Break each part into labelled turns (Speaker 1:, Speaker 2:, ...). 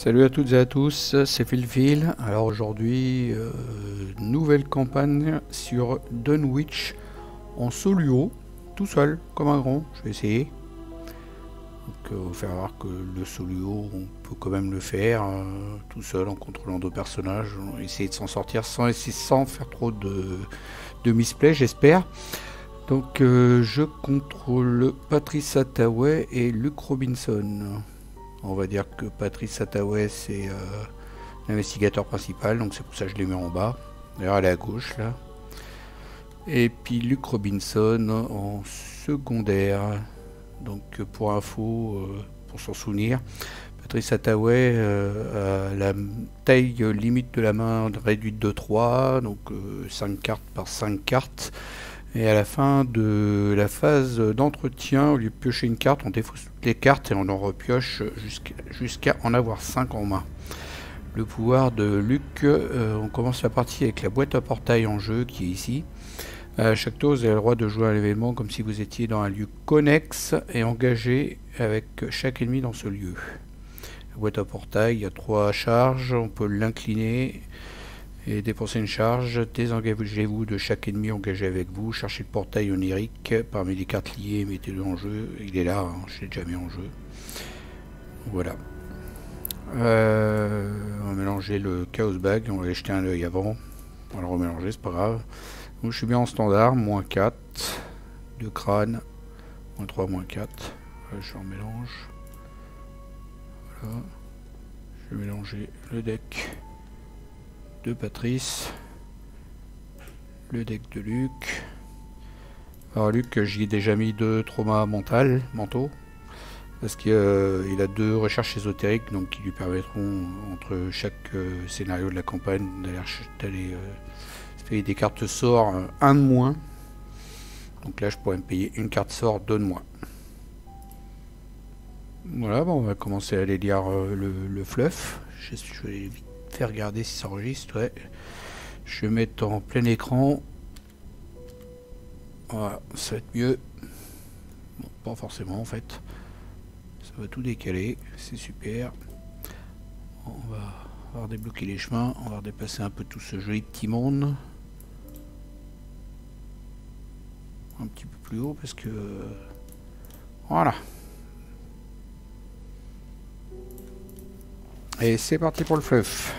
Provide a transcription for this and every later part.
Speaker 1: Salut à toutes et à tous, c'est Phil. Alors aujourd'hui, nouvelle campagne sur Dunwich en solo, tout seul, comme un grand. Je vais essayer. Donc, vous faire voir que le solo, on peut quand même le faire tout seul en contrôlant deux personnages. On va essayer de s'en sortir sans faire trop de misplay, j'espère. Donc, je contrôle Patrice Hathaway et Luke Robinson. On va dire que Patrice Hathaway c'est l'investigateur principal, donc c'est pour ça que je l'ai mis en bas. D'ailleurs elle est à gauche là. Et puis Luke Robinson en secondaire. Donc pour info, pour s'en souvenir, Patrice Hathaway a la taille limite de la main réduite de 3, donc 5 cartes par 5 cartes. Et à la fin de la phase d'entretien, au lieu de piocher une carte, on défausse toutes les cartes et on en repioche jusqu'à en avoir 5 en main. Le pouvoir de Luke, on commence la partie avec la boîte à portail en jeu qui est ici. À chaque tour, vous avez le droit de jouer à l'événement comme si vous étiez dans un lieu connexe et engagé avec chaque ennemi dans ce lieu. La boîte à portail, il y a 3 charges, on peut l'incliner et dépenser une charge. Désengagez-vous de chaque ennemi engagé avec vous. Cherchez le portail onirique parmi les cartes liées, mettez-le en jeu. Il est là, hein, je l'ai déjà mis en jeu. Voilà. On va mélanger le Chaos Bag, on va aller jeter un œil avant. On va le remélanger, c'est pas grave. Donc, je suis bien en standard, moins 4 de crâne, moins 3, moins 4. Voilà, je en mélange. Voilà. Je vais mélanger le deck de Patrice, le deck de Luke. Alors Luke, j'y ai déjà mis 2 traumas mentaux, parce qu'il a 2 recherches ésotériques, donc qui lui permettront entre chaque scénario de la campagne d'aller payer des cartes sort 1 de moins. Donc là je pourrais me payer une carte sort 2 de moins. Voilà, bon, on va commencer à aller lire le fluff. Je vais vite faire regarder si ça enregistre. Ouais. Je vais mettre en plein écran. Voilà, ça va être mieux. Bon, pas forcément en fait. Ça va tout décaler, c'est super. On va redébloquer les chemins, on va redéplacer un peu tout ce joli petit monde. Un petit peu plus haut parce que... voilà. Et c'est parti pour le fluff.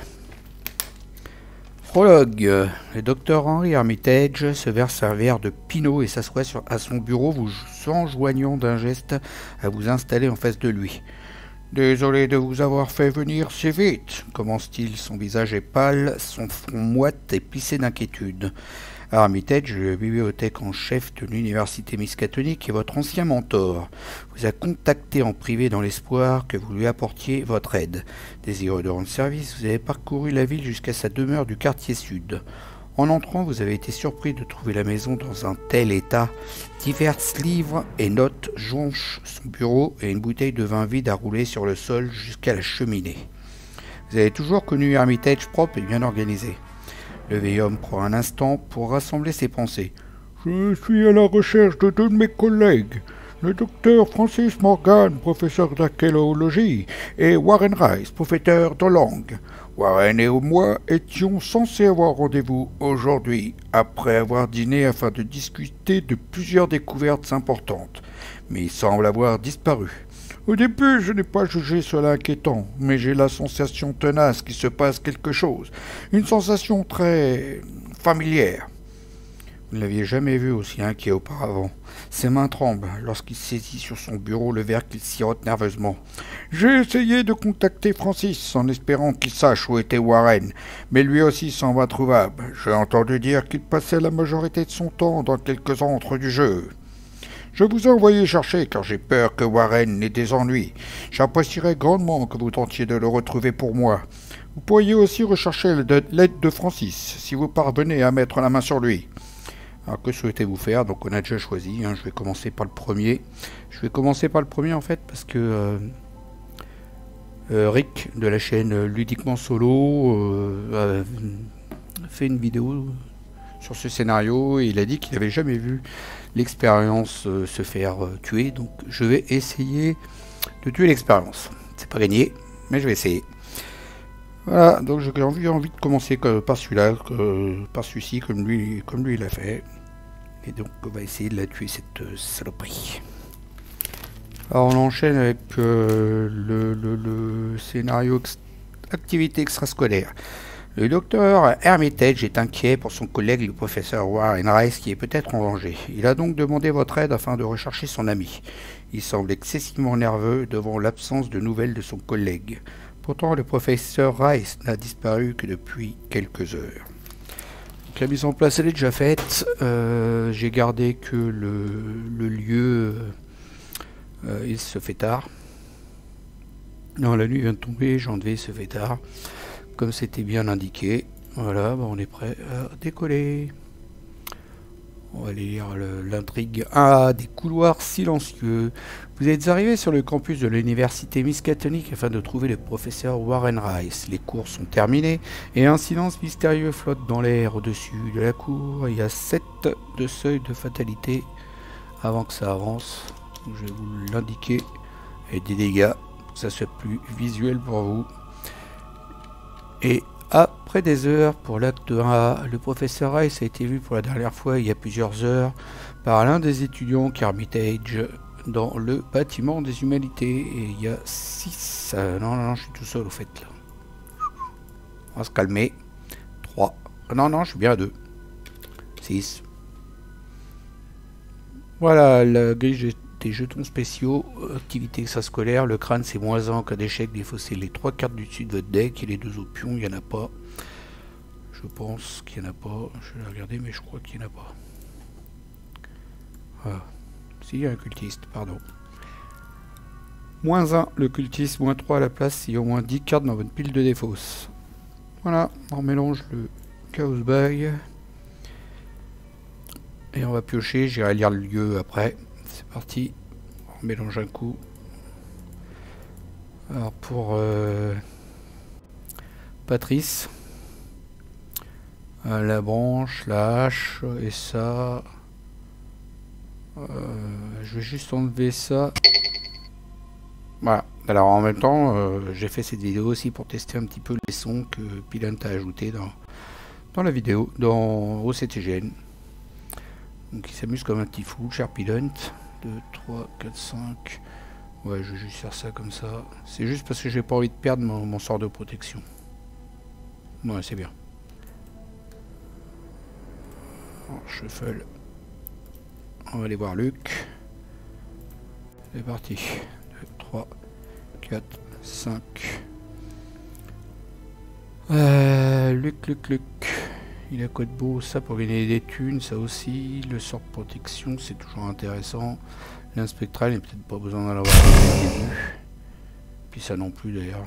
Speaker 1: Prologue. Le docteur Henry Armitage se verse un verre de Pinot et s'assoit à son bureau, vous enjoignant d'un geste à vous installer en face de lui. Désolé de vous avoir fait venir si vite, commence-t-il. Son visage est pâle, son front moite et plissé d'inquiétude. Armitage, le bibliothèque en chef de l'université Miskatonic, est votre ancien mentor. Vous a contacté en privé dans l'espoir que vous lui apportiez votre aide. Désireux de rendre service, vous avez parcouru la ville jusqu'à sa demeure du quartier sud. En entrant, vous avez été surpris de trouver la maison dans un tel état. Divers livres et notes jonchent son bureau et une bouteille de vin vide a roulé sur le sol jusqu'à la cheminée. Vous avez toujours connu Armitage propre et bien organisé. Le vieil homme prend un instant pour rassembler ses pensées. Je suis à la recherche de 2 de mes collègues, le docteur Francis Morgan, professeur d'archéologie, et Warren Rice, professeur de langue. Warren et moi étions censés avoir rendez-vous aujourd'hui, après avoir dîné afin de discuter de plusieurs découvertes importantes, mais il semble avoir disparu. Au début, je n'ai pas jugé cela inquiétant, mais j'ai la sensation tenace qu'il se passe quelque chose. Une sensation très familière. Vous ne l'aviez jamais vu aussi inquiet auparavant. Ses mains tremblent lorsqu'il saisit sur son bureau le verre qu'il sirote nerveusement. J'ai essayé de contacter Francis en espérant qu'il sache où était Warren, mais lui aussi semble introuvable. J'ai entendu dire qu'il passait la majorité de son temps dans quelques antres du jeu. Je vous ai envoyé chercher car j'ai peur que Warren n'ait des ennuis. J'apprécierais grandement que vous tentiez de le retrouver pour moi. Vous pourriez aussi rechercher l'aide de Francis, si vous parvenez à mettre la main sur lui. Alors que souhaitez-vous faire? Donc on a déjà choisi, hein. Je vais commencer par le premier. Je vais commencer par le premier en fait parce que Rick de la chaîne Ludiquement Solo a fait une vidéo sur ce scénario et il a dit qu'il n'avait jamais vu l'expérience se faire tuer, donc je vais essayer de tuer l'expérience. C'est pas gagné, mais je vais essayer. Voilà, donc j'ai envie de commencer par celui-là, par celui-ci, comme lui il a fait. Et donc on va essayer de la tuer, cette saloperie. Alors on enchaîne avec le scénario activité extrascolaire. Le docteur Hermitage est inquiet pour son collègue le professeur Warren Rice qui est peut-être en danger. Il a donc demandé votre aide afin de rechercher son ami. Il semble excessivement nerveux devant l'absence de nouvelles de son collègue. Pourtant, le professeur Rice n'a disparu que depuis quelques heures. Donc, la mise en place elle est déjà faite. J'ai gardé que le lieu, il se fait tard. Non, la nuit vient de tomber, j'en devais se fait tard. Comme c'était bien indiqué. Voilà, on est prêt à décoller. On va aller lire l'intrigue. Ah, des couloirs silencieux. Vous êtes arrivé sur le campus de l'université Miskatonic afin de trouver le professeur Warren Rice. Les cours sont terminés et un silence mystérieux flotte dans l'air au-dessus de la cour. Il y a 7 de seuil de fatalité avant que ça avance. Je vais vous l'indiquer. Et des dégâts, pour que ça soit plus visuel pour vous. Et après des heures pour l'acte 1A, le professeur Rice a été vu pour la dernière fois il y a plusieurs heures par l'un des étudiants Hermitage dans le bâtiment des humanités. Et il y a 6... non, je suis tout seul au fait là. On va se calmer. 3. Non, je suis bien à 2. 6. Voilà, la grille des jetons spéciaux, activité extrascolaire, le crâne c'est -1 en cas d'échec, défausser les 3 cartes du dessus de votre deck et les 2 autres pions, il n'y en a pas. Je pense qu'il n'y en a pas, je vais regarder mais je crois qu'il n'y en a pas. Ah, si, il y a un cultiste, pardon. -1, le cultiste, -3 à la place, s'il y a au moins 10 cartes dans votre pile de défausse. Voilà, on mélange le Chaos Bag. Et on va piocher, j'irai lire le lieu après. C'est parti, on mélange un coup. Alors pour Patrice, la branche, la hache et ça. Je vais juste enlever ça. Voilà. Alors en même temps, j'ai fait cette vidéo aussi pour tester un petit peu les sons que Pilant a ajouté dans la vidéo, au CTGN. Donc il s'amuse comme un petit fou, cher Pilant. 2, 3, 4, 5. Ouais, je vais juste faire ça comme ça. C'est juste parce que j'ai pas envie de perdre mon sort de protection. Ouais, c'est bien. Alors, shuffle. On va aller voir Luc. C'est parti. 2, 3, 4, 5. Luc. Il a quoi de beau? Ça pour gagner des thunes, ça aussi. Le sort de protection, c'est toujours intéressant. L'inspectral, il n'y a peut-être pas besoin d'en avoir dès le début. Puis ça non plus d'ailleurs.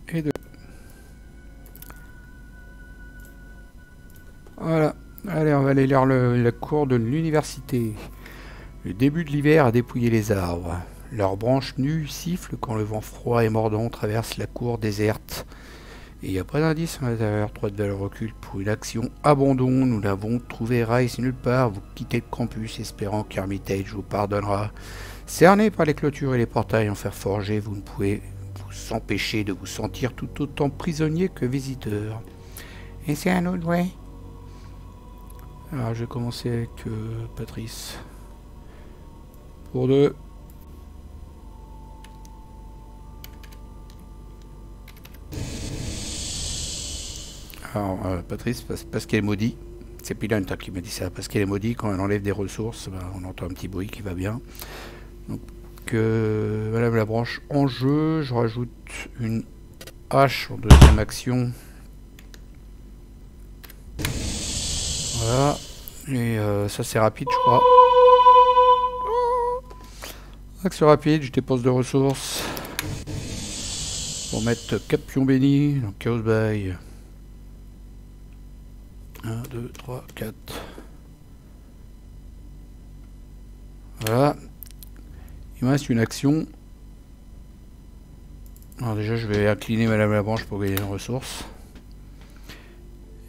Speaker 1: Et 2. Voilà. Allez, on va aller lire la cour de l'université. Le début de l'hiver a dépouillé les arbres. Leurs branches nues sifflent quand le vent froid et mordant traverse la cour déserte. Et il n'y a pas d'indice à l'intérieur. 3 de valeur occulte pour une action abandon. Nous n'avons trouvé Rice nulle part. Vous quittez le campus espérant qu'Hermitage vous pardonnera. Cerné par les clôtures et les portails en fer forgé, vous ne pouvez vous empêcher de vous sentir tout autant prisonnier que visiteur. Et c'est un autre, ouais. Alors je vais commencer avec Patrice. Pour 2. Alors Patrice, parce qu'elle est maudite. C'est Pilant qui m'a dit ça. Parce qu'elle est maudite, quand elle enlève des ressources, on entend un petit bruit qui va bien. Donc Madame la branche en jeu. Je rajoute une hache en deuxième action. Voilà. Et ça c'est rapide je crois. Action rapide, je dépose de ressources. Pour mettre 4 pions bénis, donc Chaos Bag. 1, 2, 3, 4. Voilà. Il me reste une action. Alors déjà je vais incliner Madame la branche pour gagner une ressource.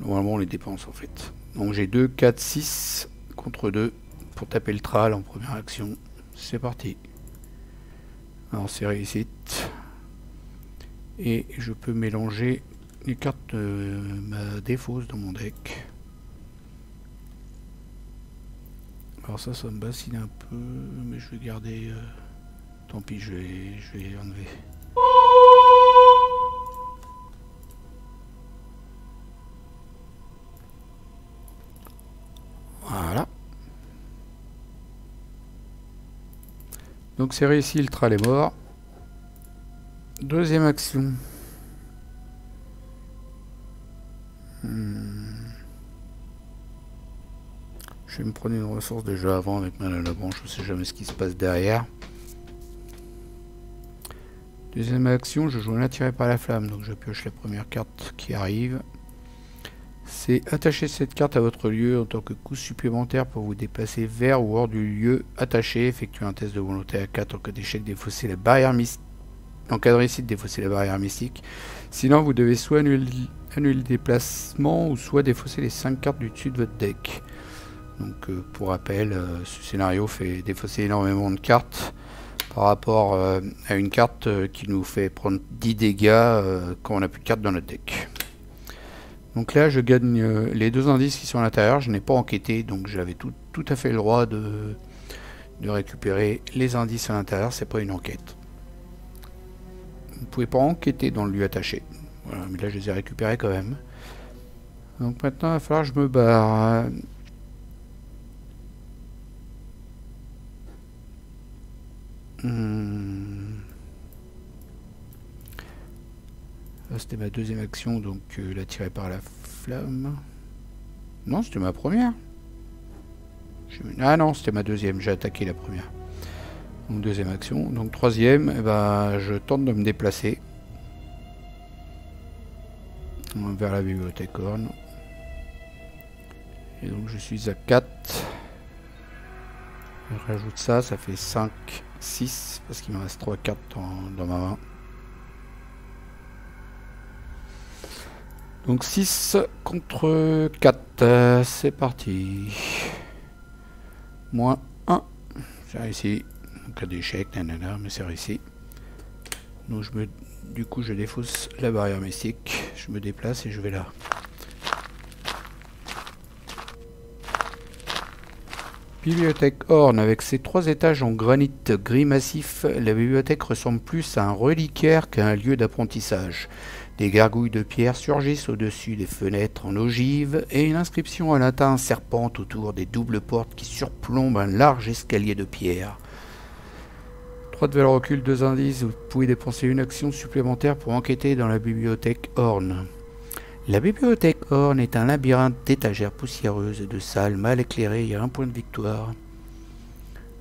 Speaker 1: Normalement on les dépense en fait. Donc j'ai 2, 4, 6 contre 2 pour taper le tral en première action. C'est parti. Alors c'est réussite. Et je peux mélanger les cartes de ma défausse dans mon deck. Alors ça me bassine un peu, mais je vais garder... tant pis, je vais enlever. Voilà. Donc c'est réussi, le tral est mort. Deuxième action. Je vais me prendre une ressource déjà avant avec mal à la branche, je sais jamais ce qui se passe derrière. Deuxième action, je joue un attiré par la flamme, donc je pioche la première carte qui arrive. C'est attacher cette carte à votre lieu en tant que coût supplémentaire pour vous déplacer vers ou hors du lieu attaché. Effectuez un test de volonté à 4 en cas d'échec, défausser la barrière mystique. En cas de réussite, défausser la barrière mystique. Sinon, vous devez soit annuler le déplacement ou soit défausser les 5 cartes du dessus de votre deck. Donc pour rappel, ce scénario fait défausser énormément de cartes par rapport à une carte qui nous fait prendre 10 dégâts quand on n'a plus de cartes dans notre deck. Donc là je gagne les 2 indices qui sont à l'intérieur, je n'ai pas enquêté, donc j'avais tout à fait le droit de récupérer les indices à l'intérieur, c'est pas une enquête. Vous ne pouvez pas enquêter dans le lieu attaché. Voilà, mais là je les ai récupérés quand même. Donc maintenant il va falloir que je me barre. C'était ma deuxième action, donc la tirer par la flamme. Non, c'était ma première. Ah non, c'était ma deuxième, j'ai attaqué la première. Donc deuxième action. Donc troisième, eh ben, je tente de me déplacer vers la bibliothèque Orne. Et donc je suis à 4. Je rajoute ça, ça fait 5, 6, parce qu'il me reste 3 cartes dans ma main. Donc 6 contre 4, c'est parti. Moins 1, c'est réussi. En cas d'échec, nanana, mais c'est réussi. Donc du coup je défausse la barrière mystique, je me déplace et je vais là. Bibliothèque Orne, avec ses 3 étages en granit gris massif, la bibliothèque ressemble plus à un reliquaire qu'à un lieu d'apprentissage. Des gargouilles de pierre surgissent au-dessus des fenêtres en ogive et une inscription en latin serpente autour des doubles portes qui surplombent un large escalier de pierre. 3 de valeur occulte, 2 indices, vous pouvez dépenser une action supplémentaire pour enquêter dans la bibliothèque Orne. La bibliothèque Orne est un labyrinthe d'étagères poussiéreuses et de salles mal éclairées. Il y a 1 point de victoire.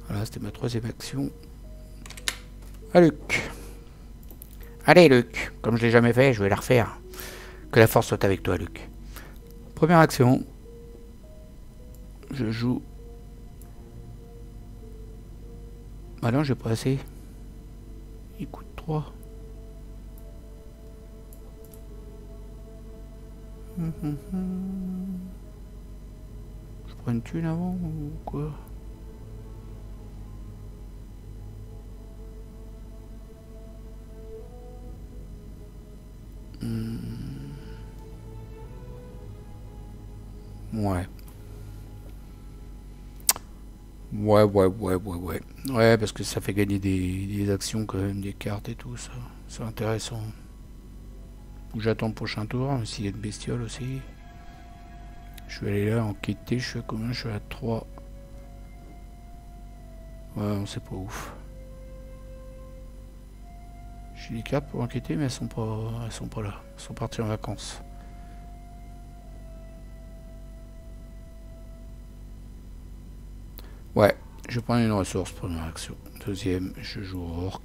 Speaker 1: Voilà, c'était ma 3e action. À Luc. Allez Luc, comme je l'ai jamais fait, je vais la refaire. Que la force soit avec toi Luc. Première action. Je joue... Ah non, j'ai pas assez. Il coûte 3. Je prends une thune avant ou quoi? Ouais. Ouais, parce que ça fait gagner des actions quand même, des cartes et tout ça. C'est intéressant. J'attends le prochain tour, s'il y a une bestiole aussi. Je vais aller là enquêter, je suis à combien? Je suis à 3. Ouais, on sait pas ouf. J'ai des cartes pour enquêter, mais elles sont pas là. Elles sont parties en vacances. Ouais, je prends une ressource, première action. Deuxième, je joue au orc.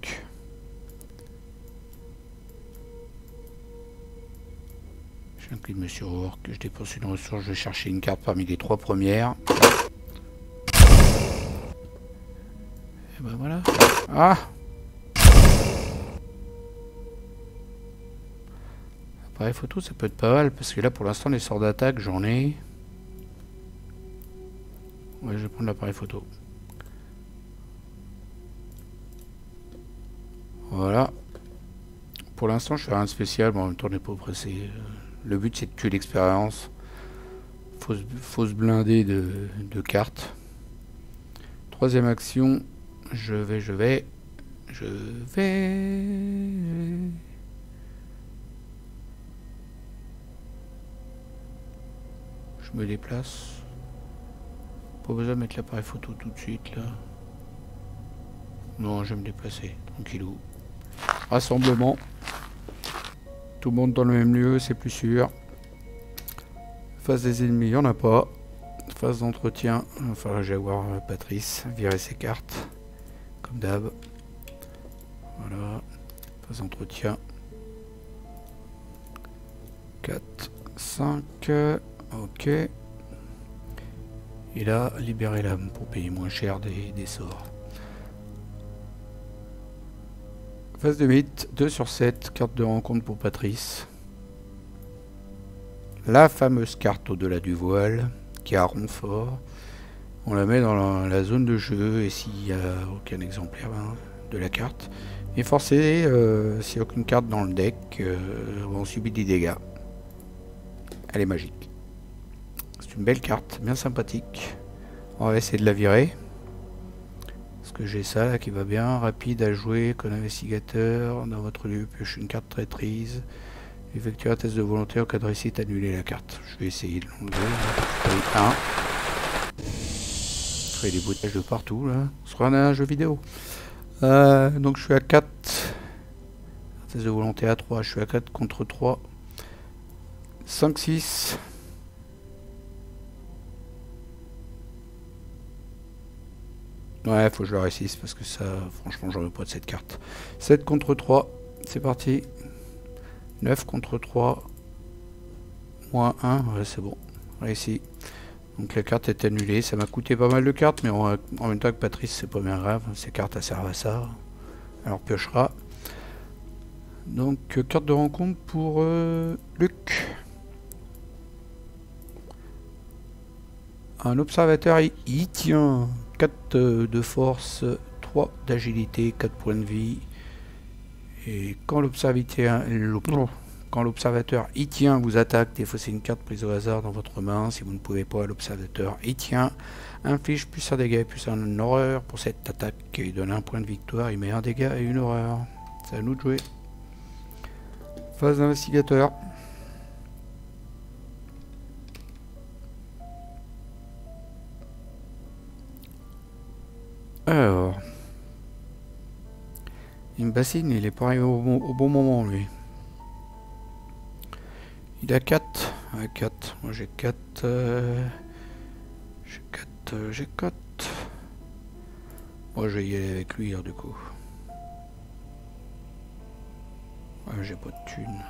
Speaker 1: J'incline sur orc, je dépense une ressource, je vais chercher une carte parmi les 3 premières. Et ben voilà. Ah! L'appareil photo, ça peut être pas mal, parce que là, pour l'instant, les sorts d'attaque, j'en ai. Ouais, je vais prendre l'appareil photo. Voilà. Pour l'instant, je fais rien de spécial, mais en même temps, on n'est pas pressé. Le but, c'est de tuer l'expérience. Faut se blinder de cartes. Troisième action, je vais. Je me déplace. Pas besoin de mettre l'appareil photo tout de suite, là. Non, je vais me déplacer, tranquillou. Rassemblement. Tout le monde dans le même lieu, c'est plus sûr. Face des ennemis, il n'y en a pas. Phase d'entretien, il va falloir que j'aille voir Patrice, virer ses cartes, comme d'hab. Voilà, phase d'entretien. 4, 5, ok. Et là, libérer l'âme pour payer moins cher des sorts. Phase de mythe, 2 sur 7, carte de rencontre pour Patrice. La fameuse carte au-delà du voile, qui a renfort. On la met dans la zone de jeu, et s'il n'y a aucun exemplaire de la carte. Et forcé, s'il n'y a aucune carte dans le deck, on subit des dégâts. Elle est magique. C'est une belle carte, bien sympathique. On va essayer de la virer. Parce que j'ai ça là, qui va bien. Rapide à jouer, comme investigateur. Dans votre lieu, pioche une carte traîtrise. Effectuer un test de volonté en cas de réussite, annuler la carte. Je vais essayer de l'enlever. Je fais des boutages de partout là. Ce sera un jeu vidéo. Donc je suis à 4. Test de volonté à 3. Je suis à 4 contre 3. 5, 6. Ouais, faut que je le réussisse parce que ça, franchement, j'en veux pas de cette carte. 7 contre 3. C'est parti. 9 contre 3. Moins 1. Ouais, c'est bon. Réussi. Donc la carte est annulée. Ça m'a coûté pas mal de cartes, mais en même temps que Patrice, c'est pas bien grave. Ces cartes, elles servent à ça. Alors piochera. Donc, carte de rencontre pour Luc. Un observateur, il tient 4 de force, 3 d'agilité, 4 points de vie. Et quand l'observateur y tient, vous attaque, défaussez une carte prise au hasard dans votre main. Si vous ne pouvez pas, l'observateur y tient. Inflige plus un dégât et plus un horreur. Pour cette attaque, il donne un point de victoire, il met un dégât et une horreur. C'est à nous de jouer. Phase d'investigateur. Alors, il me bassine, il est pas arrivé au bon moment lui. Il a 4. Ouais, 4. Moi j'ai 4. J'ai 4. Moi je vais y aller avec lui du coup. Ouais, j'ai pas de thunes.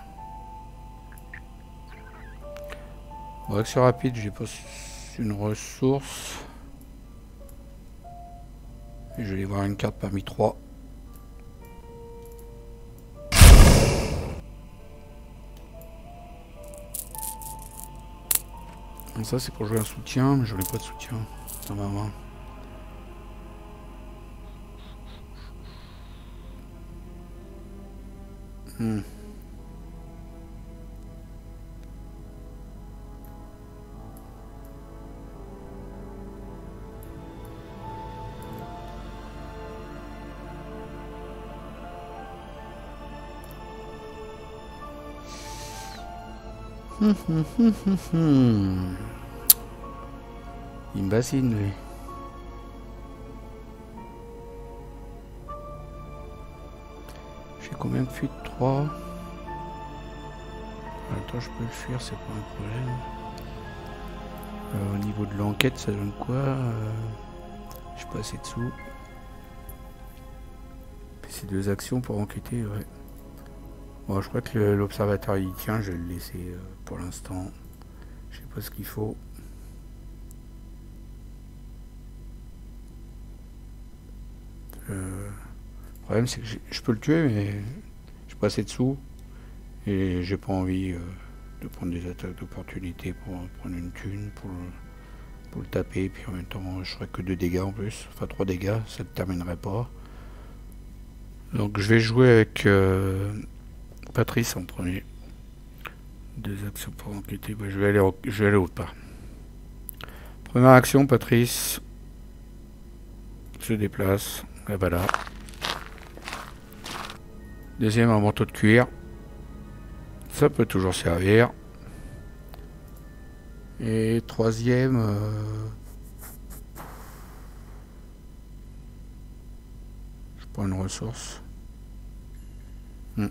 Speaker 1: Bon, action rapide, j'ai pas une ressource. Et je vais aller voir une carte parmi 3. Donc ça c'est pour jouer un soutien, mais je n'ai pas de soutien dans ma main. Il me bassine lui. J'ai combien de fuites? 3. Attends, je peux le fuir, c'est pas un problème. Au niveau de l'enquête, ça donne quoi? Je suis pas assez dessous. C'est 2 actions pour enquêter, ouais. Bon, je crois que l'observateur y tient, je vais le laisser pour l'instant. Je sais pas ce qu'il faut. Le problème c'est que je peux le tuer, mais je suis pas assez dessous. Et j'ai pas envie de prendre des attaques d'opportunité pour prendre une thune, pour le taper. Puis en même temps, je ferai que 2 dégâts en plus. Enfin 3 dégâts, ça ne terminerait pas. Donc je vais jouer avec Patrice en premier. 2 actions pour enquêter. Bah, je vais aller autre part. Première action, Patrice se déplace. Et voilà. Deuxième, un manteau de cuir. Ça peut toujours servir. Et troisième... je prends une ressource. Je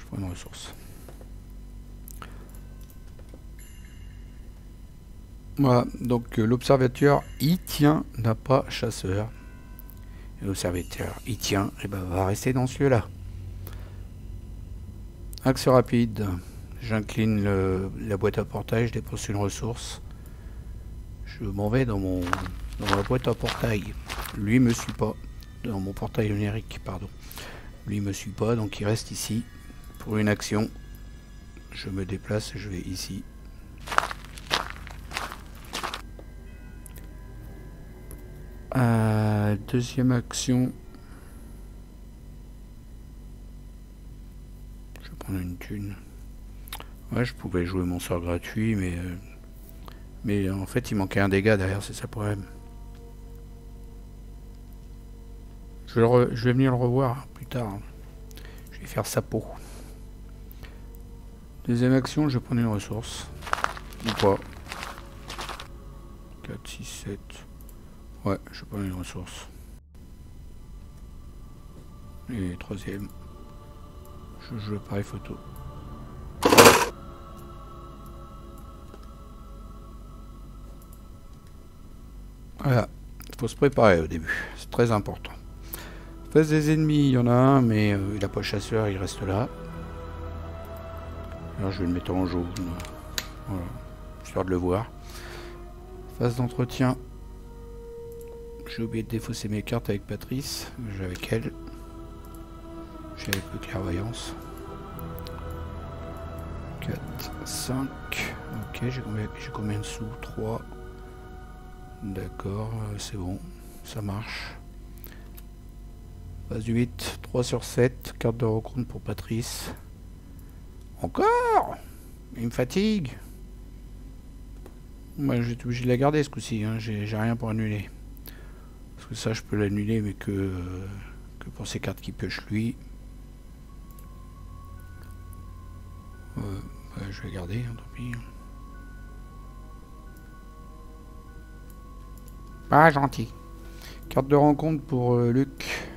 Speaker 1: prends une ressource. Voilà, donc l'observateur y tient n'a pas chasseur. Et l'observateur y tient, et ben va rester dans celui-là. Action rapide. J'incline la boîte à portail, je dépense une ressource. Je m'en vais dans la boîte à portail. Lui me suit pas. Dans mon portail numérique, pardon. Lui me suit pas, donc il reste ici. Pour une action, je me déplace et je vais ici. Deuxième action. Je vais prendre une thune. Ouais, je pouvais jouer mon sort gratuit, mais en fait il manquait un dégât derrière, c'est ça le problème. Je vais venir le revoir plus tard. Je vais faire sa peau. Deuxième action, je vais prendre une ressource. Ou pas. 4, 6, 7. Ouais, je vais prendre une ressource. Et troisième, je joue l'appareil photo. Voilà, il faut se préparer au début, c'est très important. Face des ennemis, il y en a un, mais il n'a pas chasseur, il reste là. Alors je vais le mettre en jaune, voilà, histoire de le voir. Phase d'entretien. J'ai oublié de défausser mes cartes avec Patrice, j'ai avec elle. J'ai avec le clairvoyance. 4, 5. Ok, j'ai combien de sous? 3. D'accord, c'est bon, ça marche. Phase 8, 3 sur 7. Carte de rencontre pour Patrice. Encore? Il me fatigue. Moi, j'ai été obligé de la garder ce coup-ci, hein. J'ai rien pour annuler. Parce que ça, je peux l'annuler, mais que pour ces cartes qui piochent lui. Je vais garder, hein, tant pis. Pas gentil. Carte de rencontre pour Luc.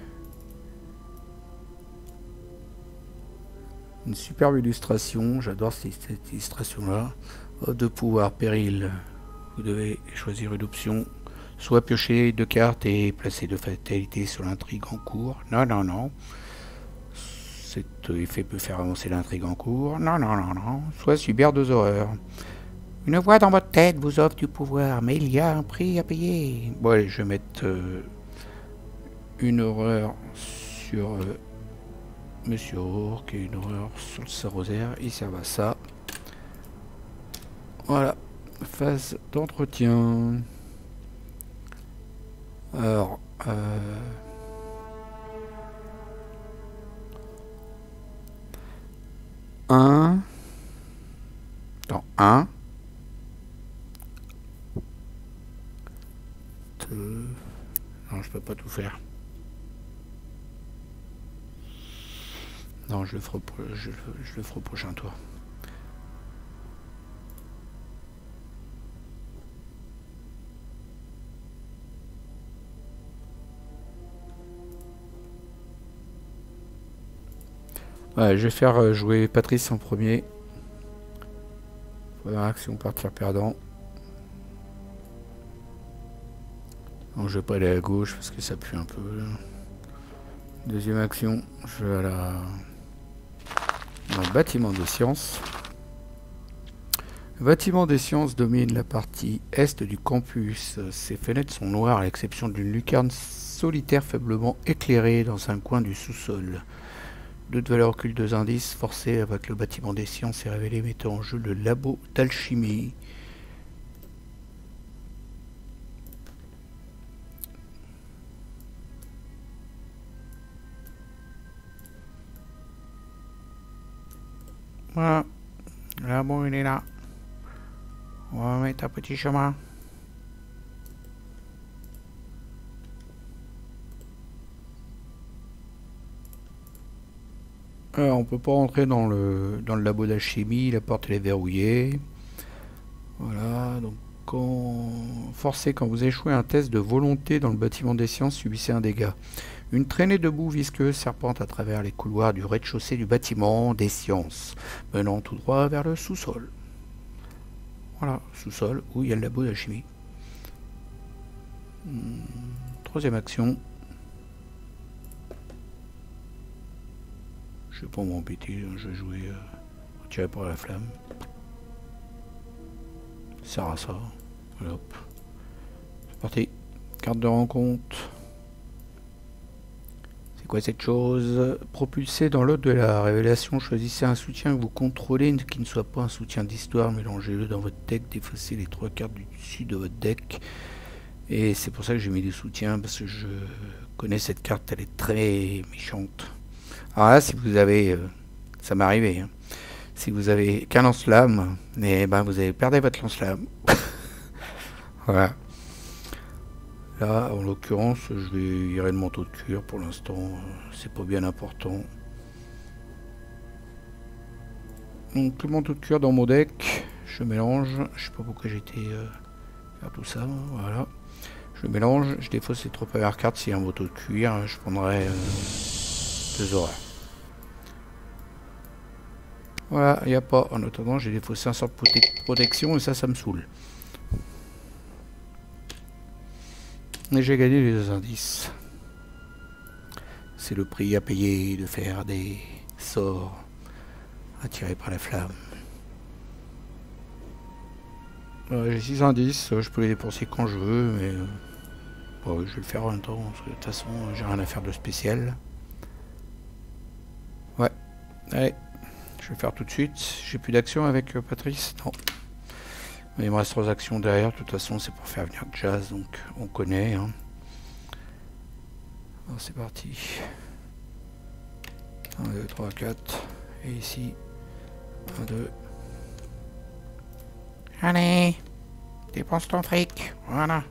Speaker 1: Une superbe illustration, j'adore cette illustration-là. De pouvoir, péril. Vous devez choisir une option. Soit piocher 2 cartes et placer 2 fatalités sur l'intrigue en cours. Non, non, non. Cet effet peut faire avancer l'intrigue en cours. Non, non, non, non. Soit subir 2 horreurs. Une voix dans votre tête vous offre du pouvoir, mais il y a un prix à payer. Bon, allez, je vais mettre une horreur sur Monsieur Rourke et une horreur sur le Sarosaire. Il sert à ça. Voilà. Phase d'entretien. Alors, un. Non, je peux pas tout faire. Non, je le ferai au prochain tour. Ouais, je vais faire jouer Patrice en premier. Première action, partir perdant. Donc je vais pas aller à gauche parce que ça pue un peu. Deuxième action, je vais dans le bâtiment des sciences. Le bâtiment des sciences domine la partie est du campus. Ses fenêtres sont noires à l'exception d'une lucarne solitaire faiblement éclairée dans un coin du sous-sol. 2 de valeur occulte, 2 indices. Forcé avec le bâtiment des sciences et révélé, mettant en jeu le labo d'alchimie. Voilà. Là, bon, il est là. On va mettre un petit chemin. Alors, on peut pas rentrer dans le labo d'alchimie, la porte elle est verrouillée. Voilà, donc forcé quand vous échouez un test de volonté dans le bâtiment des sciences, subissez un dégât. Une traînée de boue visqueuse serpente à travers les couloirs du rez-de-chaussée du bâtiment des sciences, menant tout droit vers le sous-sol. Voilà, sous-sol où il y a le labo d'alchimie. Troisième action. Je vais pas m'embêter, je vais jouer tiré par la flamme. Ça sert à ça. Voilà, hop. C'est parti. Carte de rencontre. C'est quoi cette chose? Propulsé dans l'autre de la révélation, choisissez un soutien que vous contrôlez qui ne soit pas un soutien d'histoire. Mélangez-le dans votre deck, défaussez les 3 cartes du dessus de votre deck. Et c'est pour ça que j'ai mis des soutiens, parce que je connais cette carte, elle est très méchante. Alors là, si vous avez, ça m'est arrivé, hein. Si vous avez qu'un lance-flamme, eh ben vous allez perdre votre lance-flamme. Voilà. Là, en l'occurrence, je vais virer le manteau de cuir pour l'instant, c'est pas bien important. Donc le manteau de cuir dans mon deck, je mélange, je sais pas pourquoi j'ai été faire tout ça, voilà. Je mélange, je défausse les 3 premières cartes, s'il y a un manteau de cuir, je prendrai 2 horreurs. Voilà, il n'y a pas. En attendant, j'ai défaussé un sort de protection et ça me saoule. Et j'ai gagné les 2 indices. C'est le prix à payer de faire des sorts attirés par la flamme. J'ai 6 indices, je peux les dépenser quand je veux, mais bon, je vais le faire en même temps, parce que de toute façon, j'ai rien à faire de spécial. Ouais, allez. Je vais le faire tout de suite. J'ai plus d'action avec Patrice. Non. Mais il me reste 3 actions derrière. De toute façon, c'est pour faire venir Jazz. Donc, on connaît. Hein. Alors, c'est parti. 1, 2, 3, 4. Et ici, 1, 2. Allez, dépense ton fric. Voilà.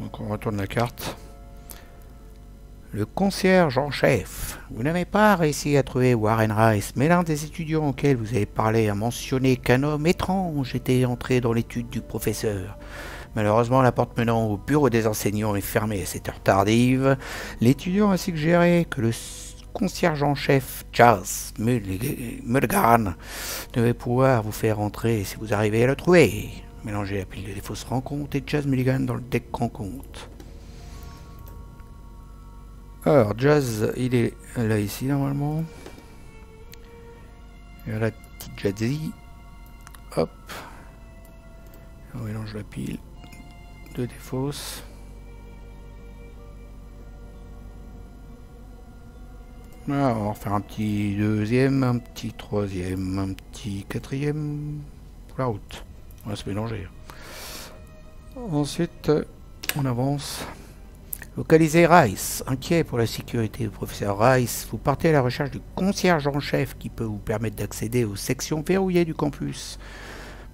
Speaker 1: Donc, on retourne la carte. Le concierge en chef. Vous n'avez pas réussi à trouver Warren Rice, mais l'un des étudiants auxquels vous avez parlé a mentionné qu'un homme étrange était entré dans l'étude du professeur. Malheureusement, la porte menant au bureau des enseignants est fermée à cette heure tardive. L'étudiant a suggéré que le concierge en chef, Charles Mulligan, devait pouvoir vous faire entrer si vous arrivez à le trouver. Mélangez la pile de des fausses rencontres et Charles Mulligan dans le deck rencontre. Alors, Jazz, il est là, ici, normalement. Et la petite Jazzy. Hop. On mélange la pile. 2 des fausses. Voilà, on va refaire un petit deuxième, un petit troisième, un petit quatrième pour la route. On va se mélanger. Ensuite, on avance. Localisez Rice. Inquiet pour la sécurité du professeur Rice, vous partez à la recherche du concierge en chef qui peut vous permettre d'accéder aux sections verrouillées du campus.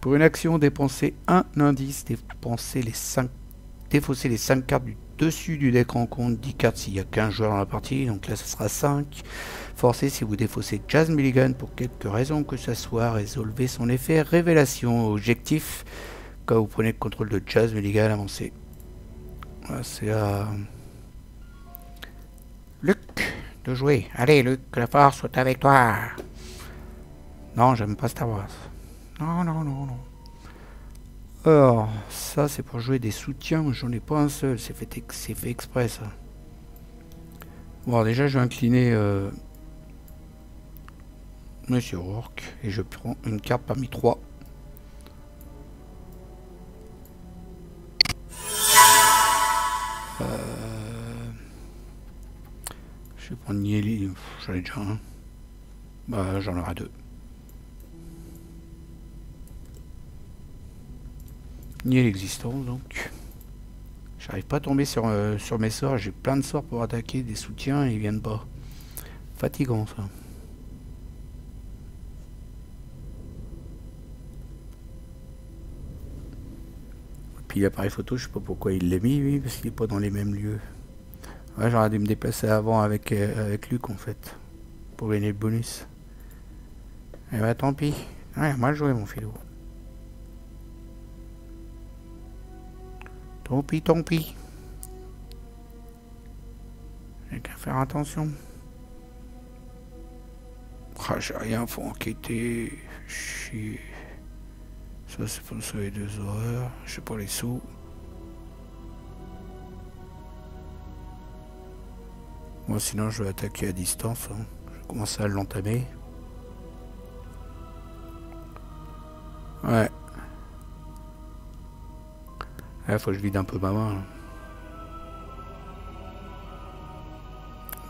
Speaker 1: Pour une action, dépensez un indice, défaussez les 5 cartes du dessus du deck rencontre, 10 cartes s'il y a 15 joueurs dans la partie, donc là ce sera 5. Forcez si vous défaussez Jazz Mulligan pour quelque raison que ce soit, résolvez son effet révélation. Objectif, quand vous prenez le contrôle de Jazz Mulligan, avancez. Voilà, c'est à Luc de jouer. Allez Luc, que la force soit avec toi. Non, j'aime pas Star Wars. Non, non, non, non. Alors, ça c'est pour jouer des soutiens, j'en ai pas un seul, c'est fait exprès ça. Bon, alors, déjà je vais incliner Monsieur Rourke et je prends une carte parmi 3. Je vais On y est... J'en ai déjà un. Bah, j'en aurai deux. Nier l'existence, donc. J'arrive pas à tomber sur mes sorts. J'ai plein de sorts pour attaquer des soutiens et ils viennent pas. Fatigant, ça. Puis l'appareil photo, je sais pas pourquoi il l'a mis, lui, parce qu'il est pas dans les mêmes lieux. Ouais, j'aurais dû me déplacer avant avec Luc, en fait. Pour gagner le bonus. Eh bah, tant pis. Ouais, mal joué, mon philo. Tant pis, tant pis. J'ai qu'à faire attention. Ah, j'ai rien, faut enquêter. Chier. Ça, c'est pour ça les 2 heures. Je sais pas les sous. Moi, sinon, je vais attaquer à distance. Hein. Je vais commencer à l'entamer. Ouais. Là, faut que je vide un peu ma main.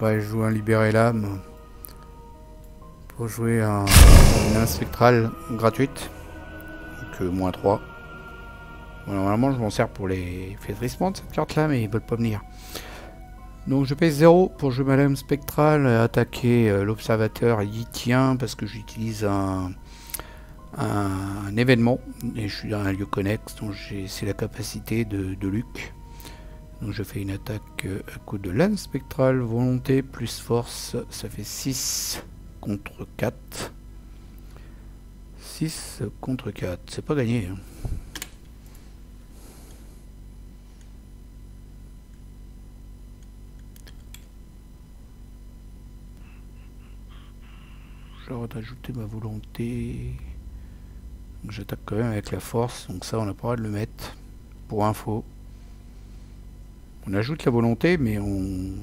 Speaker 1: Ouais, je joue un libérer l'âme. Pour jouer une spectrale gratuite. Donc, -3. Bon, normalement, je m'en sers pour les flétrissements de cette carte-là, mais ils veulent pas venir. Donc je paye 0 pour jouer ma lame spectrale, attaquer l'observateur yitien parce que j'utilise un événement et je suis dans un lieu connexe, donc c'est la capacité de Luc. Donc je fais une attaque à coup de lame spectrale, volonté plus force, ça fait 6 contre 4. 6 contre 4, c'est pas gagné. Hein. J'aurais d'ajouter ma volonté. J'attaque quand même avec la force, donc ça on n'a pas le droit de le mettre. Pour info. On ajoute la volonté, mais on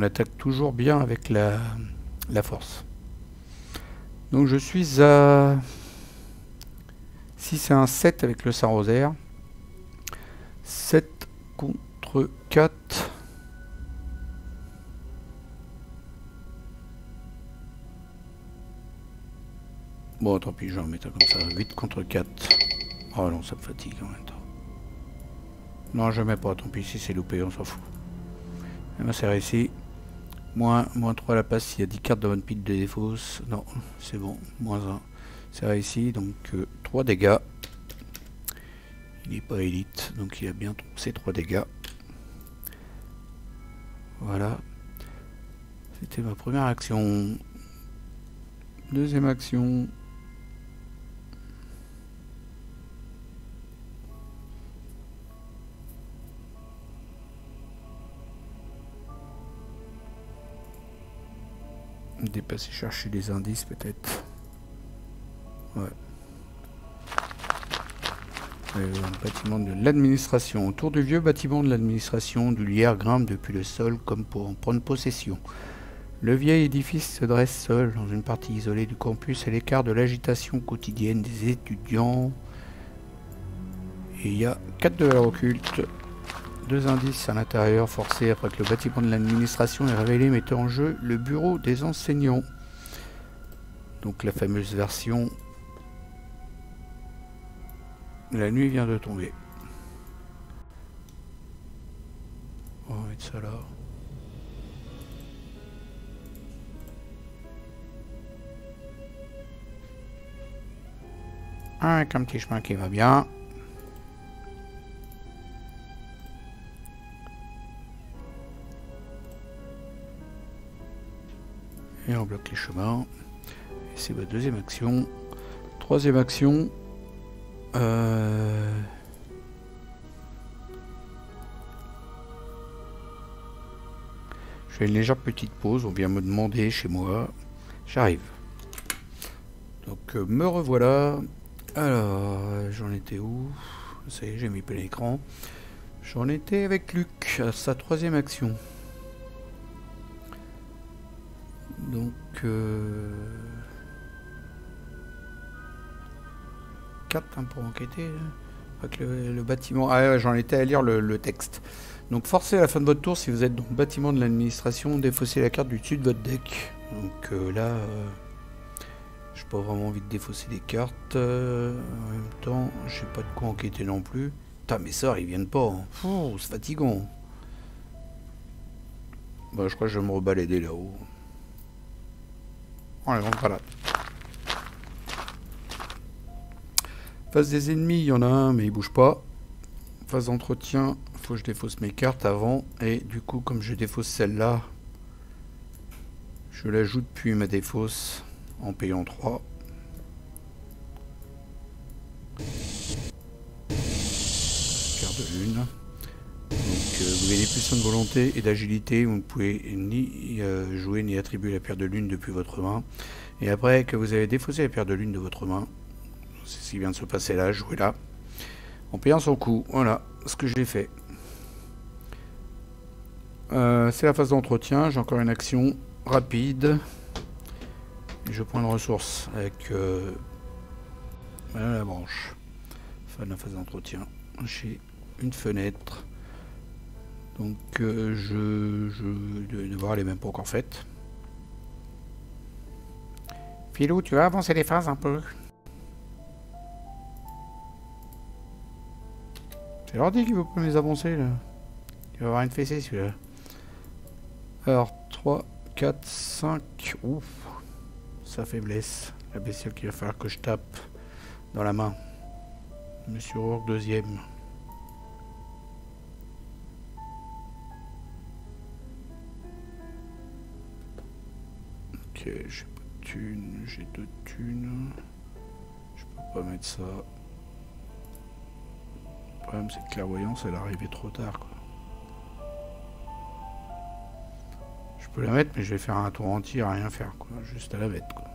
Speaker 1: attaque toujours bien avec la force. Donc je suis à... Si c'est un 7 avec le Saint-Rosaire. 7 contre 4. Bon, tant pis, je vais en mettre comme ça. 8 contre 4. Oh non, ça me fatigue en même temps. Non, je mets pas, tant pis, si c'est loupé, on s'en fout. Et ben, c'est réussi. Moins 3 à la passe, s'il y a 10 cartes dans votre pile de défausse. Non, c'est bon, -1. C'est réussi, donc 3 dégâts. Il n'est pas élite, donc il a bien ses 3 dégâts. Voilà. C'était ma première action. Deuxième action. Dépasser, chercher des indices peut-être. Ouais. Un bâtiment de l'administration. Autour du vieux bâtiment de l'administration, du lierre grimpe depuis le sol comme pour en prendre possession. Le vieil édifice se dresse seul dans une partie isolée du campus à l'écart de l'agitation quotidienne des étudiants. Et il y a 4 de valeurs occultes. 2 indices à l'intérieur forcés après que le bâtiment de l'administration est révélé mettant en jeu le bureau des enseignants. Donc la fameuse version la nuit vient de tomber. On va mettre ça là. Avec un petit chemin qui va bien. Et on bloque les chemins. C'est votre deuxième action. Troisième action. Je fais une légère petite pause. On vient me demander chez moi. J'arrive. Donc me revoilà. Alors, j'en étais où? Ça y est, j'ai mis plein l'écran. J'en étais avec Luc, à sa troisième action. Donc 4 hein, pour enquêter. Pas que le bâtiment... Ah ouais, j'en étais à lire le texte. Donc forcez à la fin de votre tour, si vous êtes dans le bâtiment de l'administration, défaussez la carte du dessus de votre deck. Donc là, j'ai pas vraiment envie de défausser des cartes. En même temps, j'ai pas de quoi enquêter non plus. Putain, mes sorts, ils viennent pas. Hein. C'est fatigant. Bah, je crois que je vais me rebalader là-haut. Oh, la grande balade. Face des ennemis, il y en a un, mais il bouge pas. Phase d'entretien, faut que je défausse mes cartes avant. Et du coup, comme je défausse celle-là, je l'ajoute puis ma défausse en payant 3. Pierre de lune. Donc vous avez plus 1 de volonté et d'agilité. Vous ne pouvez ni jouer ni attribuer la pierre de lune depuis votre main. Et après que vous avez défaussé la pierre de lune de votre main, c'est ce qui vient de se passer là, jouez là. En payant son coup, voilà ce que j'ai fait. C'est la phase d'entretien, j'ai encore une action rapide. Et je prends une ressource avec la branche. Fin de la phase d'entretien. J'ai une fenêtre. Donc je devoir les même pas encore faites. Philou, tu vas avancer les phases un peu? C'est l'ordi qui veut pas les avancer là. Il va avoir une fessée celui-là. Alors 3, 4, 5. Ouf. Sa faiblesse. La bestiole qu'il va falloir que je tape dans la main. Monsieur Rourke, deuxième. Ok, j'ai pas de thunes. J'ai 2 thunes. Je peux pas mettre ça. Le problème c'est que clairvoyance elle est arrivée trop tard quoi. Je peux la mettre mais je vais faire un tour entier à rien faire quoi, juste à la bête quoi.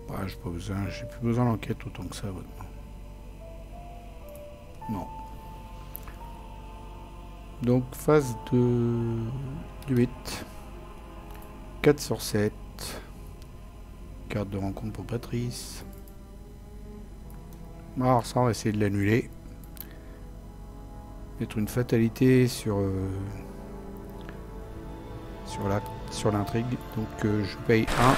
Speaker 1: Ouais, j'ai pas besoin, j'ai plus besoin d'enquête autant que ça maintenant. Non. Donc phase de 8. 4 sur 7. Carte de rencontre pour Patrice. Alors ça on va essayer de l'annuler. Mettre une fatalité sur l'intrigue. Donc je paye 1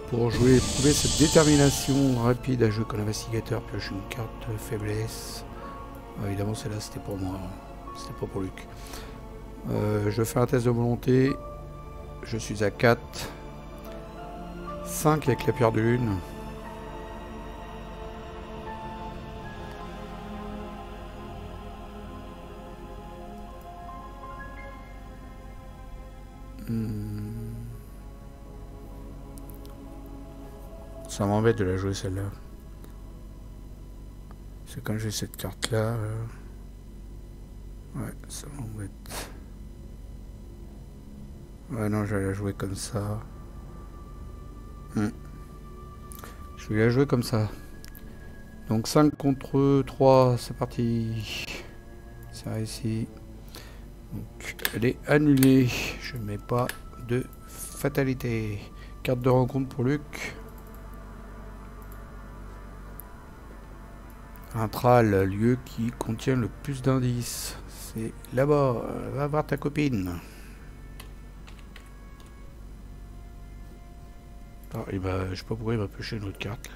Speaker 1: pour jouer, prouver cette détermination rapide à jouer comme investigateur. Pioche une carte faiblesse. Ah, évidemment celle-là c'était pour moi, c'était pas pour Luc. Je fais un test de volonté. Je suis à 4. 5 avec la pierre de lune. Ça m'embête de la jouer celle-là. C'est quand j'ai cette carte là. Ouais, ça m'embête. Ouais, non, je vais la jouer comme ça. Je vais la jouer comme ça. Donc 5 contre 3, c'est parti. Ça ici. Donc elle est annulée. Je mets pas de fatalité. Carte de rencontre pour Luc. Un tral, lieu qui contient le plus d'indices. C'est là-bas. Va voir ta copine. Ah, et bah, je sais pas pourquoi il va pêcher une autre carte là.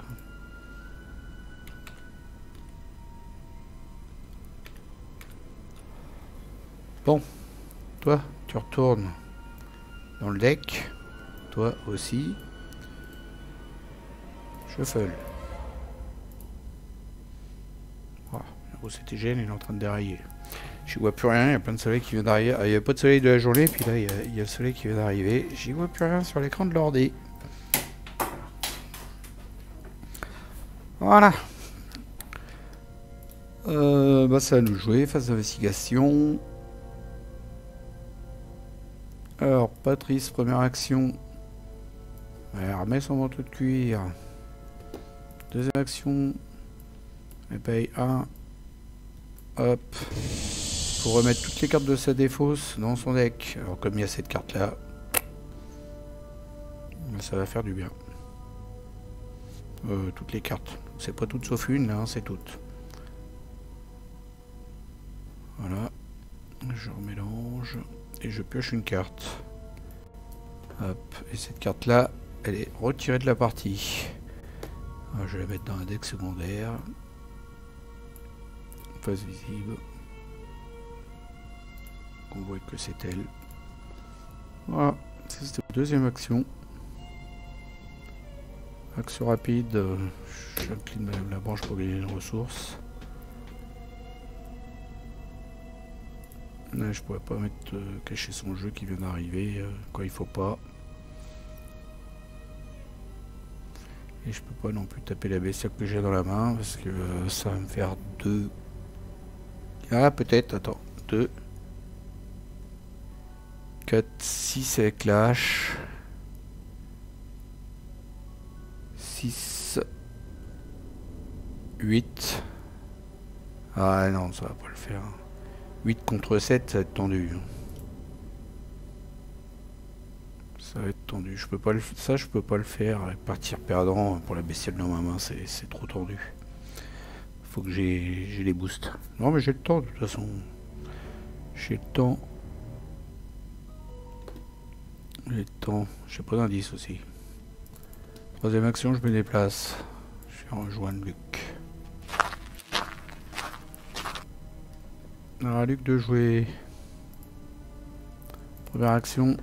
Speaker 1: Bon, toi, tu retournes dans le deck. Toi aussi. Shuffle. Voilà, oh, c'était gêne, il est en train de dérailler. J'y vois plus rien, il y a plein de soleil qui vient d'arriver. Il n'y a pas de soleil de la journée, puis là, il y a le soleil qui vient d'arriver. J'y vois plus rien sur l'écran de l'ordi. Voilà. Bah ça va nous jouer, phase d'investigation. Alors, Patrice, première action. Elle remet son manteau de cuir. Deuxième action. Elle paye 1. Hop. Pour remettre toutes les cartes de sa défausse dans son deck. Alors, comme il y a cette carte là. Ça va faire du bien. Toutes les cartes. C'est pas toutes sauf une, là, hein, c'est toutes. Voilà. Je remélange. Et je pioche une carte. Hop. Et cette carte-là, elle est retirée de la partie. Alors, je vais la mettre dans un deck secondaire. Face visible. On voit que c'est elle. Voilà. C'est la deuxième action. Action rapide. J'incline la branche pour gagner une ressource. Là, je pourrais pas mettre cacher son jeu qui vient d'arriver quand il faut pas. Et je peux pas non plus taper la bestiole que j'ai dans la main parce que ça va me faire 2. Ah, peut-être, attends. 2, 4, 6 avec la hache. 6, 8. Ah non, ça va pas le faire. 8 contre 7, ça va être tendu. Ça va être tendu. Je peux pas le, ça, je peux pas le faire. Partir perdant pour la bestiole dans ma main, c'est trop tendu. Faut que j'ai les boosts. Non, mais j'ai le temps, de toute façon. J'ai le temps. J'ai le temps. J'ai pas d'indice aussi. Troisième action, je me déplace. Je vais rejoindre Luc. Alors, Luc de jouer. Première action.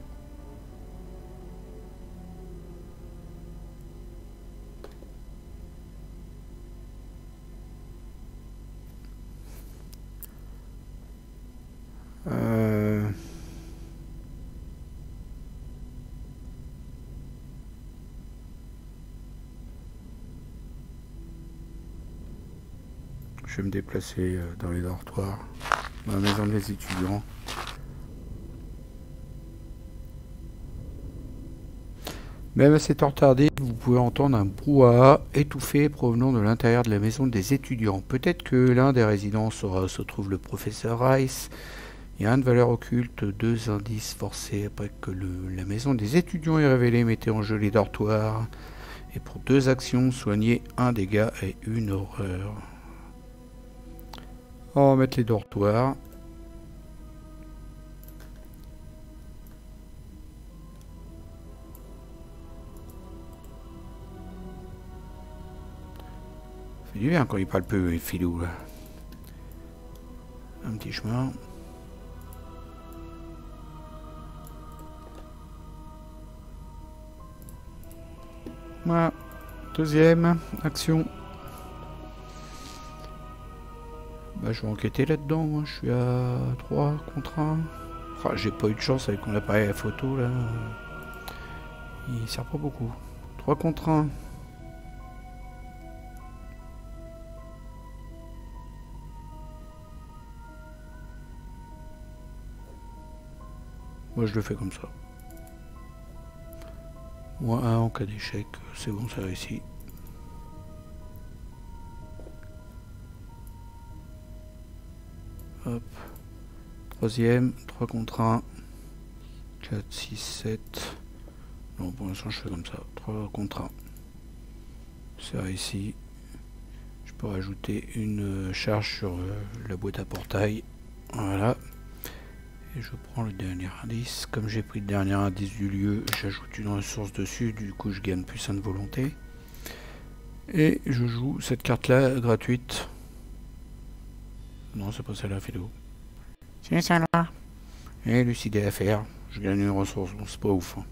Speaker 1: Je vais me déplacer dans les dortoirs, dans la maison des étudiants. Même à cette heure tardive, vous pouvez entendre un brouhaha étouffé provenant de l'intérieur de la maison des étudiants. Peut-être que l'un des résidents se trouve le professeur Rice. Il y a un de valeur occulte, 2 indices forcés après que la maison des étudiants est révélée, mettez en jeu les dortoirs. Et pour 2 actions, soignez 1 dégât et 1 horreur. On va mettre les dortoirs. Ça fait du bien quand il parle peu, les filous là. Un petit chemin. Voilà. Deuxième action. Bah, je vais enquêter là-dedans, moi. Je suis à 3 contre 1. Enfin, j'ai pas eu de chance avec mon appareil à photo là. Il sert pas beaucoup. 3 contre 1. Moi, je le fais comme ça. Moi, 1 en cas d'échec. C'est bon, ça réussit. Hop. Troisième, 3 contre 1. 4, 6, 7. Non, pour l'instant, je fais comme ça. 3 contre 1. C'est réussi. Je peux rajouter une charge sur la boîte à portail. Voilà. Et je prends le dernier indice. Comme j'ai pris le dernier indice du lieu, j'ajoute une ressource dessus. Du coup, je gagne plus 1 de volonté. Et je joue cette carte-là gratuite. Non, c'est pas celle-là, Philo. C'est celle-là. Et lucidé à faire. Je gagne une ressource. Bon, c'est pas ouf. Hein.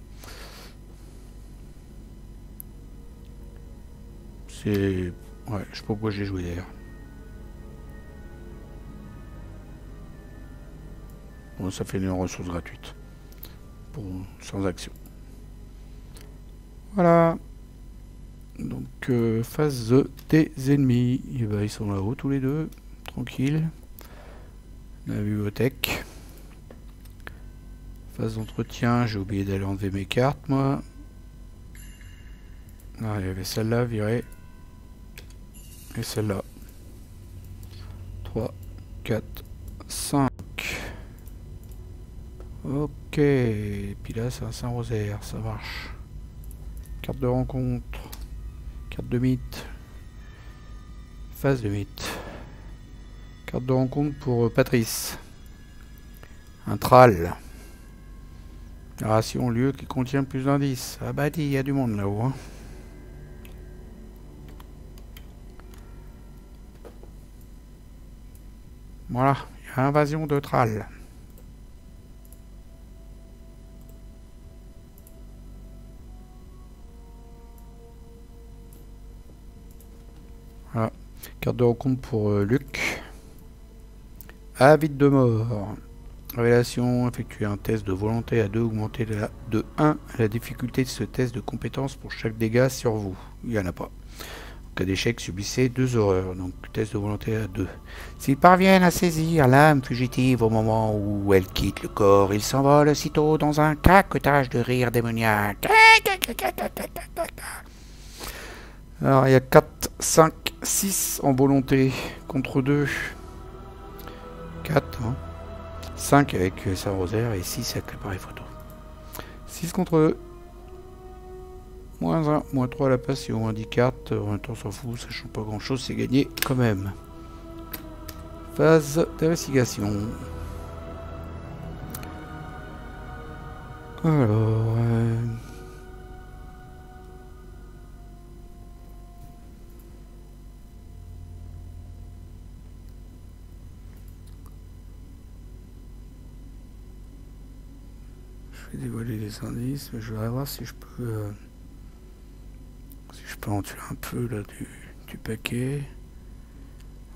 Speaker 1: C'est... Ouais, je sais pas pourquoi j'ai joué d'ailleurs. Bon, ça fait une ressource gratuite. Pour... sans action. Voilà. Donc, phase des ennemis. Et ben, ils sont là-haut tous les deux. Tranquille. La bibliothèque. Phase d'entretien, j'ai oublié d'aller enlever mes cartes, moi. Ah, il y avait celle-là, virée. Et celle-là. 3, 4, 5. Ok. Et puis là, c'est un Saint-Rosaire, ça marche. Carte de rencontre. Carte de mythe. Phase de mythe. Carte de rencontre pour Patrice. Un Thrall. Ration lieu qui contient plus d'indices. Ah bah dis, il y a du monde là-haut. Hein. Voilà, il y a invasion de Thrall. Voilà. Carte de rencontre pour Luc. Avide de mort. Révélation, effectuer un test de volonté à 2, augmenter de 1 la difficulté de ce test de compétence pour chaque dégât sur vous. Il n'y en a pas. En cas d'échec, subissez 2 horreurs. Donc test de volonté à 2. S'ils parviennent à saisir l'âme fugitive au moment où elle quitte le corps, ils s'envolent aussitôt dans un caquetage de rire démoniaque. Alors il y a 4, 5, 6 en volonté contre 2. 4, hein. 5 avec Saint-Rosaire et 6 avec l'appareil photo. 6 contre 2. Moins 1, moins 3 à la passion, handicap, en même temps on s'en fout, ça change pas grand chose, c'est gagné quand même. Phase d'investigation. Alors... je vais dévoiler les indices, mais je voudrais voir si je peux... si je peux en tuer un peu là du paquet.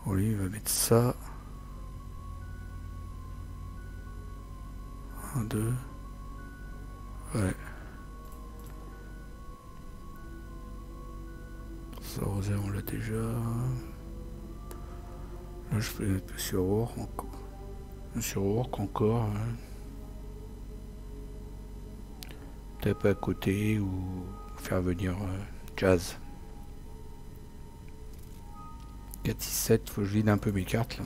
Speaker 1: Bon, lui il va mettre ça. 1, 2. Ouais. Ça, Rosaire, on l'a déjà. Là, je peux mettre Monsieur Rourke encore. Monsieur Rourke encore. Hein. Peut-être à côté ou faire venir Jazz. 4, 6, 7, faut que je vide un peu mes cartes là.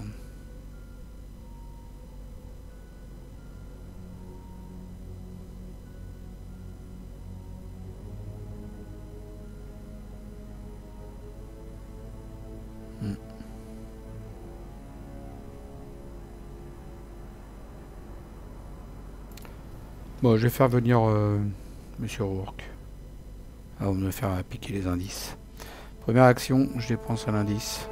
Speaker 1: Bon, je vais faire venir Monsieur Rourke. Avant de me faire piquer les indices. Première action, je dépense un indice.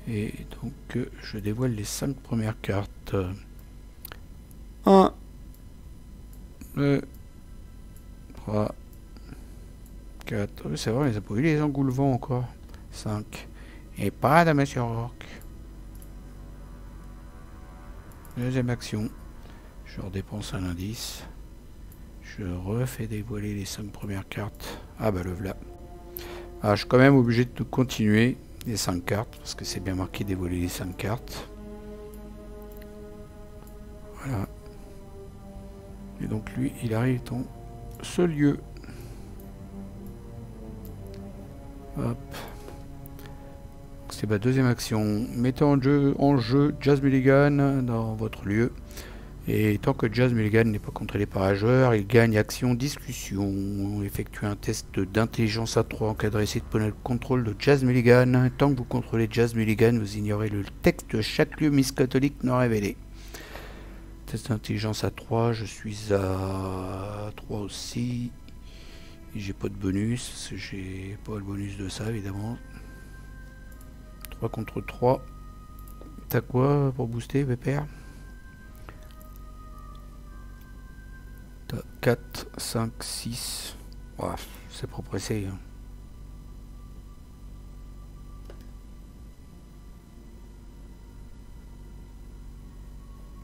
Speaker 1: Et donc, je dévoile les 5 premières cartes. 1, 2, 3, 4. C'est vrai, ils n'ont pas eu les engoulevents encore. 5. Et pas de Monsieur Rourke. Deuxième action. Je redépense un indice. Je refais dévoiler les 5 premières cartes. Ah bah le voilà. Ah, je suis quand même obligé de continuer les 5 cartes. Parce que c'est bien marqué dévoiler les 5 cartes. Voilà. Et donc lui, il arrive dans ce lieu. Hop. C'est ma deuxième action. Mettez en jeu Jazz Mulligan dans votre lieu. Et tant que Jazz Mulligan n'est pas contrôlé par un joueur, il gagne action discussion. Effectuez un test d'intelligence à 3 encadré si de le contrôle de Jazz Mulligan. Tant que vous contrôlez Jazz Mulligan, vous ignorez le texte de chaque lieu Miss Catholique non révélé. Test d'intelligence à 3, je suis à 3 aussi. J'ai pas de bonus, j'ai pas le bonus de ça évidemment. 3 contre 3. T'as quoi pour booster, Pépère? 4, 5, 6. Ouais, c'est pas pressé. Hein.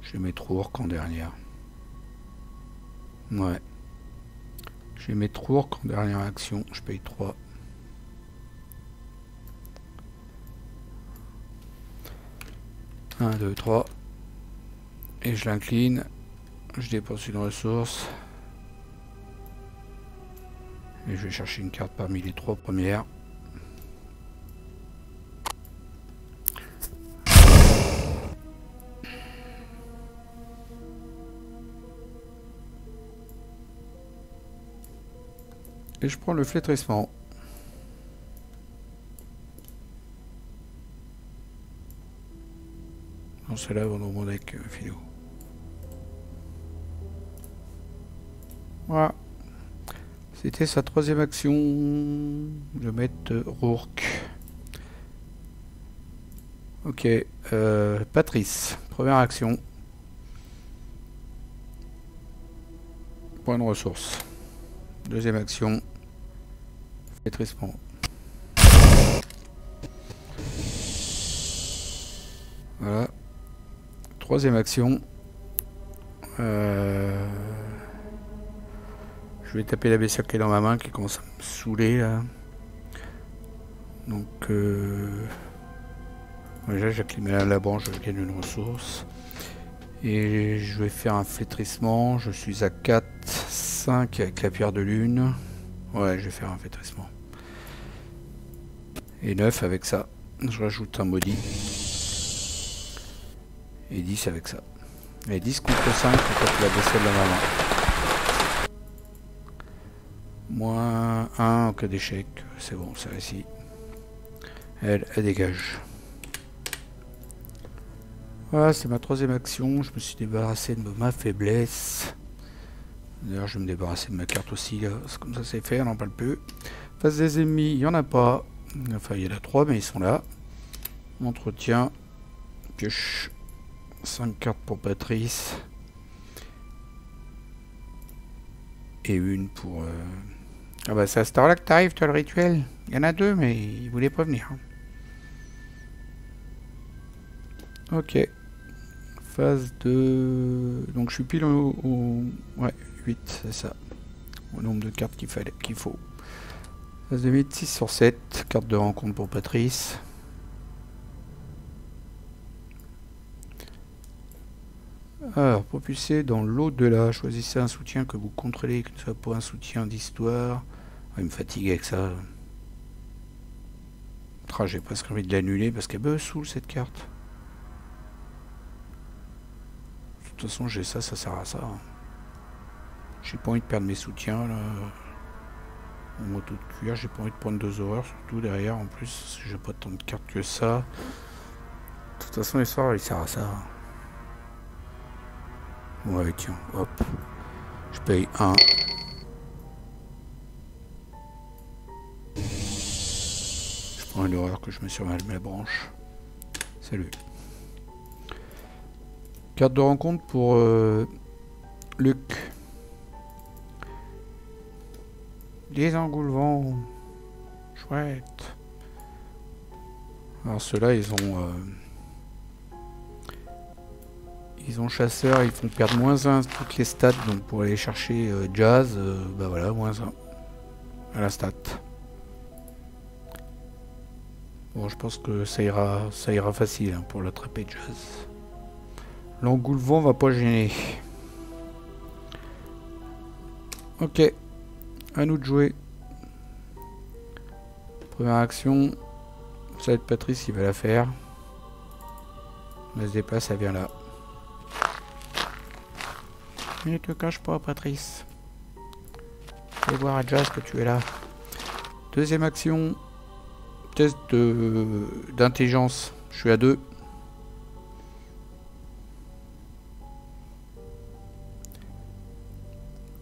Speaker 1: Je vais mettre Rourke en dernière. Ouais. Je vais mettre Rourke en dernière action. Je paye 3. Un, 2, 3. Et je l'incline. Je dépense une ressource. Et je vais chercher une carte parmi les 3 premières. Et je prends le flétrissement. Non, celle-là va dans mon deck philo. Voilà. C'était sa troisième action. Je vais mettre Rourke. Ok. Patrice. Première action. Point de ressource. Deuxième action. Flétrissement. Voilà. Troisième action. Je vais taper la bestiole qui est dans ma main, qui commence à me saouler là. Donc déjà j'acclimate à la branche, je gagne une ressource. Et je vais faire un flétrissement. Je suis à 4, 5 avec la pierre de lune. Ouais, je vais faire un flétrissement. Et 9 avec ça. Je rajoute un maudit. Et 10 avec ça. Et 10 contre 5 pour taper la bestiole dans ma main. Moins 1 en cas d'échec. C'est bon, c'est réussi. Elle dégage. Voilà, c'est ma troisième action. Je me suis débarrassé de ma faiblesse. D'ailleurs, je vais me débarrasser de ma carte aussi. Comme ça, c'est fait. On n'en parle plus. Face des ennemis, il n'y en a pas. Enfin, il y en a 3, mais ils sont là. Entretien. Pioche. 5 cartes pour Patrice. Et une pour... Ah bah, c'est à cette heure-là que t'arrives, toi, le rituel. Il y en a 2, mais il voulait pas venir. Ok. Phase de... Donc je suis pile au... Ouais, 8, c'est ça. Au nombre de cartes qu'il faut. Phase de 8, 6 sur 7. Carte de rencontre pour Patrice. Alors, propulser dans l'au-delà. Choisissez un soutien que vous contrôlez, que ce soit pas un soutien d'histoire. Il me fatigue avec ça. J'ai presque envie de l'annuler parce qu'elle me saoule cette carte. De toute façon, j'ai ça, ça sert à ça. J'ai pas envie de perdre mes soutiens là. Mon moto de cuir, j'ai pas envie de prendre 2 horreurs, surtout derrière en plus, j'ai pas tant de cartes que ça. De toute façon, les soirs, il sert à ça. Ouais, tiens, hop. Je paye 1. Je prends une horreur que je mets sur ma branche. Salut. Carte de rencontre pour Luc. Des engoulevents. Chouette. Alors ceux-là, ils ont chasseur, ils font perdre -1 toutes les stats, donc pour aller chercher Jazz, bah voilà, -1 à la stat. Bon, je pense que ça ira facile hein, pour l'attraper Jazz. L'engoulevent va pas gêner. Ok, à nous de jouer. Première action, ça va être Patrice qui va la faire. Elle se déplace, elle vient là. Ne te cache pas, Patrice. Fais voir à Jazz que tu es là. Deuxième action, test d'intelligence. Je suis à 2.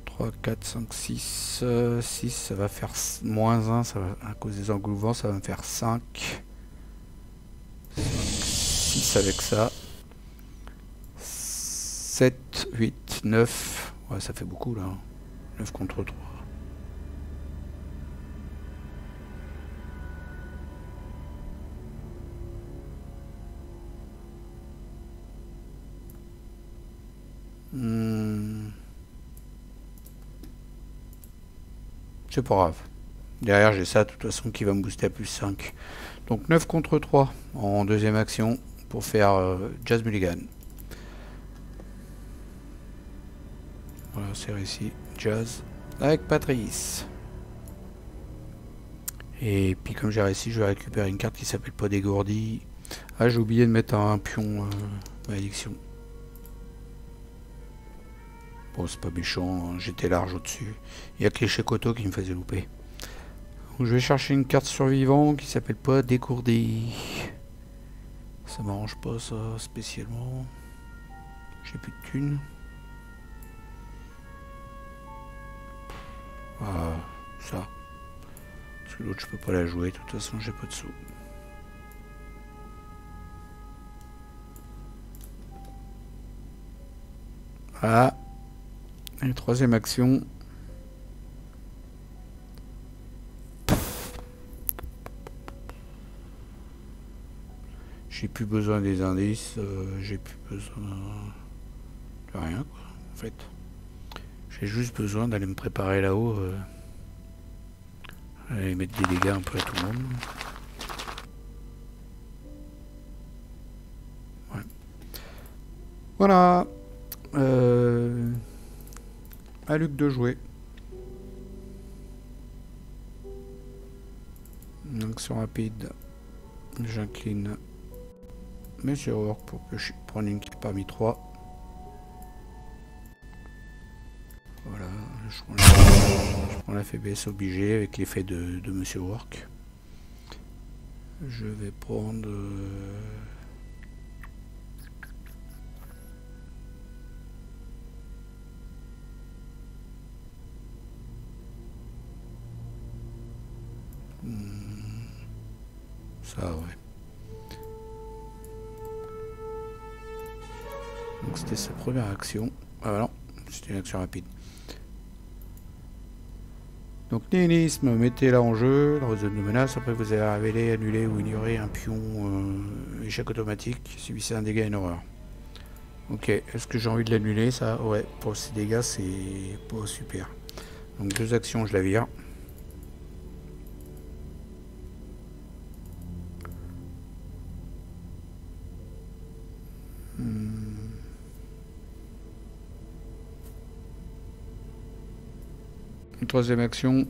Speaker 1: -3, 4, 5, 6. 6, ça va faire -1. Ça va, à cause des engoulevents, ça va me faire 5. 6 avec ça. 7, 8, 9. Ouais, ça fait beaucoup là. 9 contre 3. C'est pas grave. Derrière, j'ai ça de toute façon qui va me booster à +5. Donc 9 contre 3 en deuxième action pour faire Jazz Mulligan. Voilà, c'est réussi. Jazz avec Patrice. Et puis comme j'ai réussi, je vais récupérer une carte qui s'appelle pas dégourdi. Ah, j'ai oublié de mettre un pion malédiction. Bon, c'est pas méchant, j'étais large au-dessus. Il y a que les Shekoto qui me faisaient louper. Donc, je vais chercher une carte survivant qui s'appelle pas Décourdé. Ça m'arrange pas ça spécialement. J'ai plus de thunes. Ah, ça. Parce que l'autre je peux pas la jouer, de toute façon j'ai pas de sous. Ah. Et troisième action. J'ai plus besoin des indices, j'ai plus besoin de rien quoi, en fait. J'ai juste besoin d'aller me préparer là-haut, aller mettre des dégâts un peu à tout le monde. Ouais. Voilà. À Luc de jouer. Une action rapide. J'incline Monsieur Orc pour que je prenne une carte parmi 3. Voilà, je prends la faiblesse obligée avec l'effet de Monsieur Orc. Je vais prendre... ça, ouais. Donc c'était sa première action. Ah non, c'était une action rapide. Donc nihilisme, mettez-la en jeu, dans votre zone de menace. Après vous avez révélé, annulé ou ignoré un pion échec automatique. Subissez un dégât et une horreur. Ok, est-ce que j'ai envie de l'annuler ça? Ouais, pour ces dégâts c'est pas super. Donc 2 actions, je la vire. Une troisième action,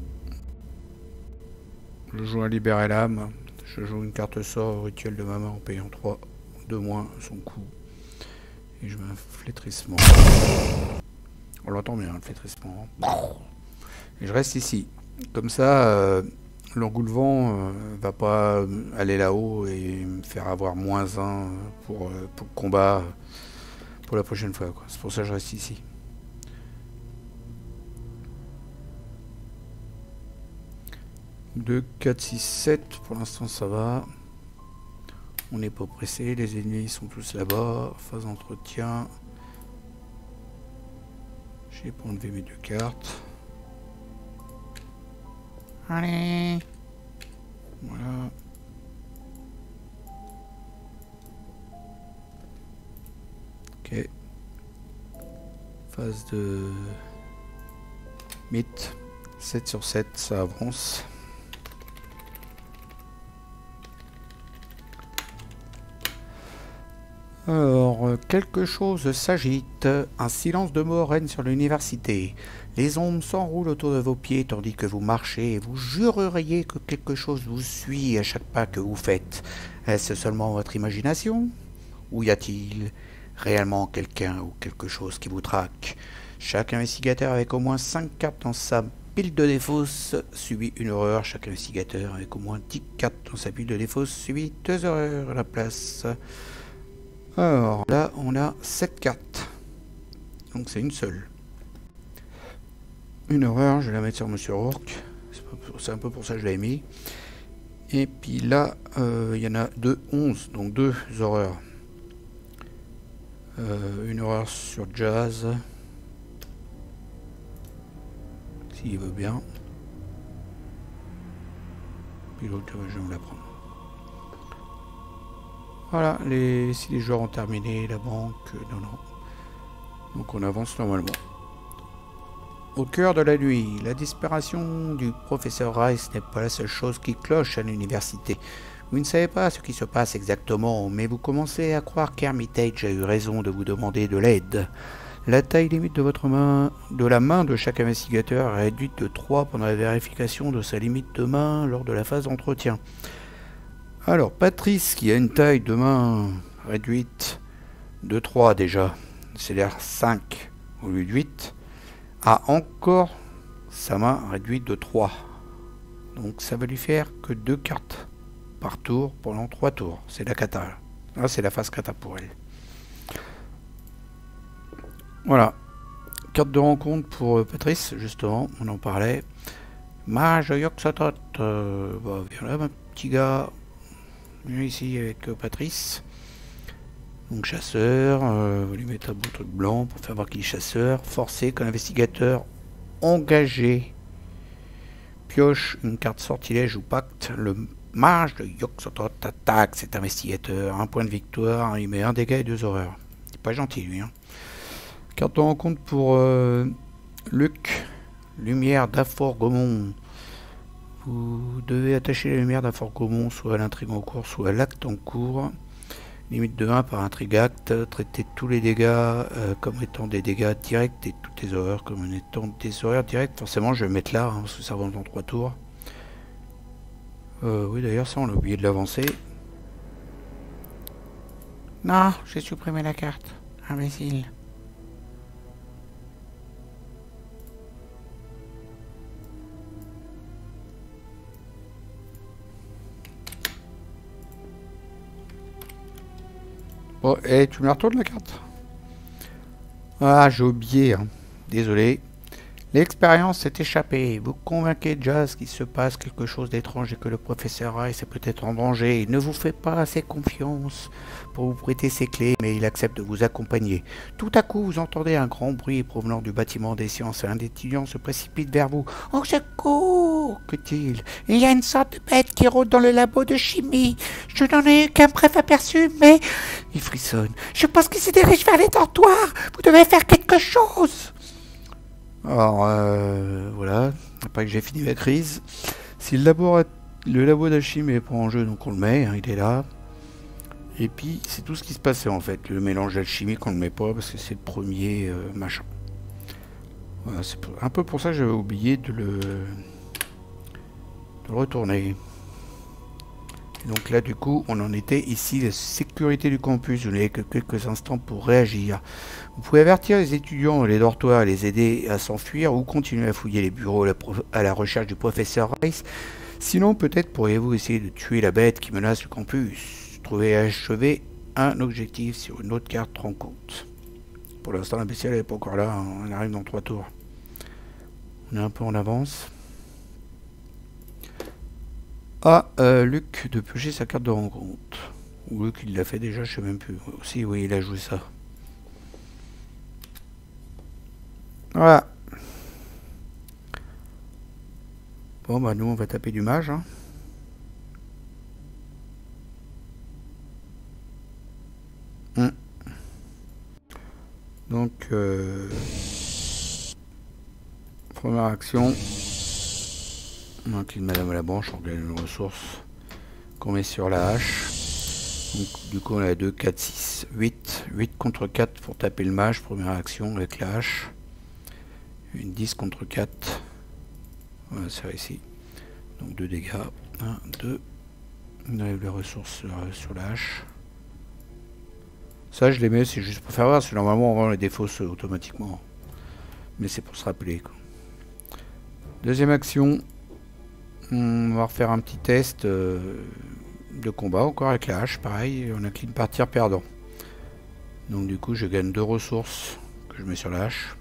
Speaker 1: je joue un libérer l'âme, je joue une carte sort au rituel de ma main en payant 3 de moins son coût. Et je mets un flétrissement. On l'entend bien, le flétrissement. Et je reste ici. Comme ça, l'engoulevent va pas aller là-haut et me faire avoir -1 pour le combat pour la prochaine fois. C'est pour ça que je reste ici. 2, 4, 6, 7, pour l'instant ça va. On n'est pas pressé, les ennemis sont tous là-bas. Phase d'entretien. J'ai pas enlevé mes 2 cartes. Allez. Voilà. Ok. Phase de mythe. 7 sur 7, ça avance. Alors, quelque chose s'agite. Un silence de mort règne sur l'université. Les ombres s'enroulent autour de vos pieds tandis que vous marchez et vous jureriez que quelque chose vous suit à chaque pas que vous faites. Est-ce seulement votre imagination? Ou y a-t-il réellement quelqu'un ou quelque chose qui vous traque? Chaque investigateur avec au moins 5 cartes dans sa pile de défausse subit une horreur. Chaque investigateur avec au moins 10 cartes dans sa pile de défausse subit 2 horreurs à la place. Alors là on a 7 cartes. Donc c'est une seule. Une horreur, je vais la mettre sur Monsieur Orc. C'est un peu pour ça que je l'ai mis. Et puis là, il y en a 11, donc 2 horreurs. Une horreur sur Jazz. S'il veut bien. Puis l'autre, je vais me la prendre. Voilà, si les joueurs ont terminé, la banque, non. Donc on avance normalement. Au cœur de la nuit, la disparition du professeur Rice n'est pas la seule chose qui cloche à l'université. Vous ne savez pas ce qui se passe exactement, mais vous commencez à croire qu'Hermitage a eu raison de vous demander de l'aide. La taille limite de la main de chaque investigateur est réduite de 3 pendant la vérification de sa limite de main lors de la phase d'entretien. Alors, Patrice, qui a une taille de main réduite de 3 déjà, c'est-à-dire 5 au lieu de 8, Ah, encore sa main réduite de 3. Donc ça va lui faire que 2 cartes par tour pendant 3 tours. C'est la cata. Là, c'est la phase cata pour elle. Voilà. Carte de rencontre pour Patrice, justement, on en parlait. Mage Yog-Sothoth. Bah, viens là, mon petit gars. Viens ici avec Patrice. Donc chasseur, on va lui mettre un beau truc blanc pour faire voir qu'il est chasseur. Forcé comme investigateur. Engagé. Pioche une carte sortilège ou pacte. Le mage de Yog-Sothoth attaque cet investigateur. Un point de victoire, il met un dégât et 2 horreurs. C'est pas gentil lui, hein. Carte de rencontre pour Luc. Lumière d'Afor Gomon. Vous devez attacher la lumière d'Afor Gomon soit à l'intrigue en cours, soit à l'acte en cours. Limite de 1 par intrigue acte. Traitez tous les dégâts comme étant des dégâts directs et toutes les horreurs comme étant des horreurs directes. Forcément, je vais mettre là, hein, parce que ça avance dans 3 tours. Oui, d'ailleurs, ça, on a oublié de l'avancer. Non, j'ai supprimé la carte. Imbécile. Bon, et tu me la retournes la carte? Ah, j'ai oublié, hein. Désolé. L'expérience s'est échappée. Vous convainquez Jazz qu'il se passe quelque chose d'étrange et que le professeur Rice est peut-être en danger. Il ne vous fait pas assez confiance pour vous prêter ses clés, mais il accepte de vous accompagner. Tout à coup, vous entendez un grand bruit provenant du bâtiment des sciences et un étudiant se précipite vers vous. « Au secours !» que dit-il. « Il y a une sorte de bête qui rôde dans le labo de chimie. Je n'en ai eu qu'un bref aperçu, mais... » Il frissonne. « Je pense qu'il se dirige vers les dortoirs. Vous devez faire quelque chose !» Alors, voilà, après que j'ai fini la crise. Si le labo d'alchimie est pas en jeu, donc on le met, hein, il est là. Et puis, c'est tout ce qui se passait en fait. Le mélange d'alchimique, on le met pas parce que c'est le premier machin. Voilà, c'est un peu pour ça que j'avais oublié de le retourner. Et donc là, du coup, on en était ici, la sécurité du campus. Vous n'avez que quelques instants pour réagir. Vous pouvez avertir les étudiants et les dortoirs, les aider à s'enfuir ou continuer à fouiller les bureaux à la recherche du professeur Rice. Sinon, peut-être pourriez-vous essayer de tuer la bête qui menace le campus. Trouver et achever un objectif sur une autre carte rencontre. Pour l'instant, la bestiole n'est pas encore là. Hein. On arrive dans 3 tours. On est un peu en avance. Ah, Luc de piocher sa carte de rencontre. Ou Luc, il l'a fait déjà, je sais même plus. Aussi, oui, il a joué ça. Voilà. Bon, bah nous, on va taper du mage. Hein. Donc, première action. On incline Madame à la branche, on gagne une ressource qu'on met sur la hache. Donc, du coup, on a 2, 4, 6, 8. 8 contre 4 pour taper le mage. Première action avec la hache. Une 10 contre 4. Voilà, c'est réussi. Donc 2 dégâts. 1, 2. On enlève les ressources sur la hache. Ça, je les mets, c'est juste pour faire voir, parce que normalement, on les défausse automatiquement. Mais c'est pour se rappeler, quoi. Deuxième action. On va refaire un petit test de combat, encore avec la hache, pareil. On incline par tir perdant. Donc du coup, je gagne 2 ressources que je mets sur la hache.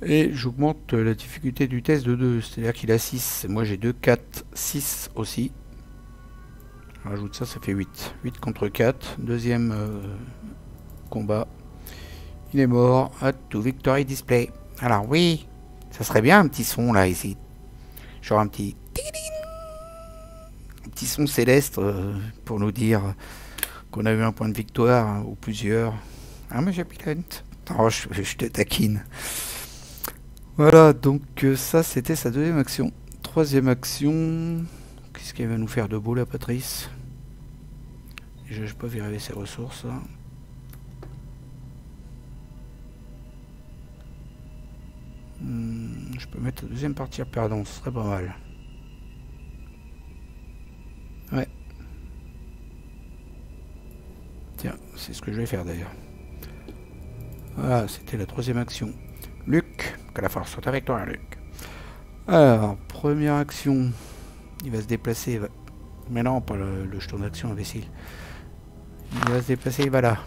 Speaker 1: Et j'augmente la difficulté du test de 2, c'est-à-dire qu'il a 6. Moi j'ai 2, 4, 6 aussi. Je rajoute ça, ça fait 8. 8 contre 4. Deuxième combat. Il est mort. To victory display. Alors oui, ça serait bien un petit son là ici. Genre un petit son céleste pour nous dire qu'on a eu un point de victoire hein, ou plusieurs. Ah monsieur Pilot. Oh, je te taquine. Voilà, donc ça c'était sa deuxième action. Troisième action. Qu'est-ce qu'elle va nous faire de beau là, Patrice? Déjà, je peux virer ses ressources. Hein. Je peux mettre la deuxième partie à perdant, ce serait pas mal. Ouais. Tiens, c'est ce que je vais faire d'ailleurs. Voilà, c'était la troisième action. Luc, que la force soit avec toi, Luc. Alors, première action. Il va se déplacer. Mais non, pas le jeton d'action, imbécile. Il va se déplacer, il va là.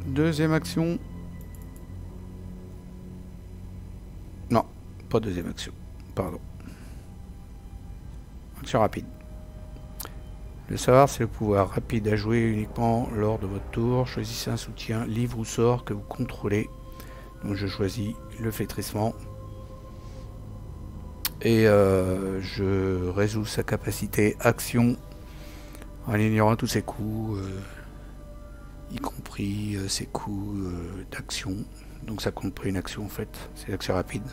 Speaker 1: Deuxième action. Non, pas deuxième action. Pardon. Action rapide. Le savoir, c'est le pouvoir rapide à jouer uniquement lors de votre tour. Choisissez un soutien, livre ou sort que vous contrôlez. Donc je choisis le flétrissement. Et je résous sa capacité action en ignorant tous ses coups, y compris ses coups d'action. Donc ça compte pas une action en fait, c'est l'action rapide.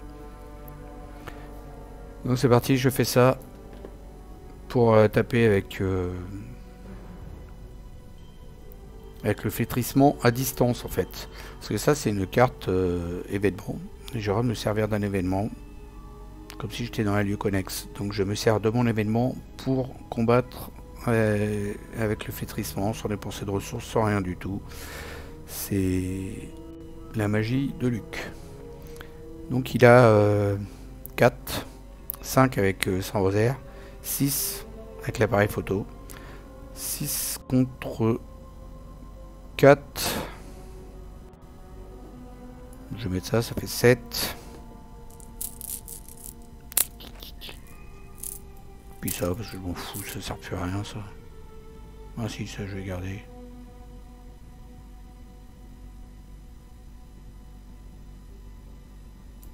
Speaker 1: Donc c'est parti, je fais ça pour taper avec le flétrissement à distance en fait. Parce que ça c'est une carte événement. J'ai le droit de me servir d'un événement comme si j'étais dans un lieu connexe. Donc je me sers de mon événement pour combattre avec le flétrissement, sans dépenser de ressources, sans rien du tout. C'est la magie de Luc. Donc il a 4, 5 avec Saint-Rosaire, 6 avec l'appareil photo, 6 contre 4. Je vais mettre ça, ça fait 7. Puis ça, parce que je m'en fous, ça sert plus à rien ça. Ah si, ça je vais garder.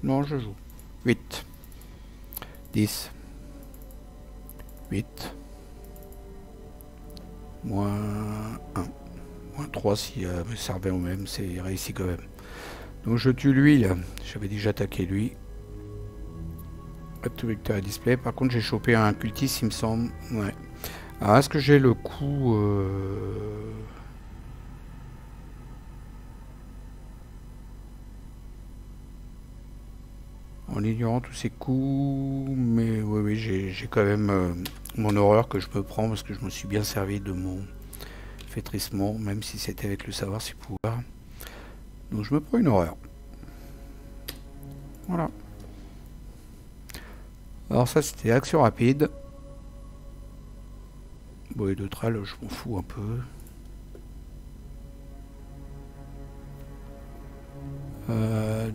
Speaker 1: Non, je joue. 8. 10. 8. Moins 1. Moins 3 si me servait au même, c'est réussi quand même. Donc je tue lui là. J'avais déjà attaqué lui. Tout vecteur et display. Par contre j'ai chopé un cultiste il me semble. Ouais. Alors est-ce que j'ai le coup en ignorant tous ces coups, mais oui j'ai quand même mon horreur que je me prends parce que je me suis bien servi de mon flétrissement, même si c'était avec le savoir si pouvoir. Donc je me prends une horreur. Voilà. Alors ça c'était action rapide. Bon et neutral je m'en fous un peu.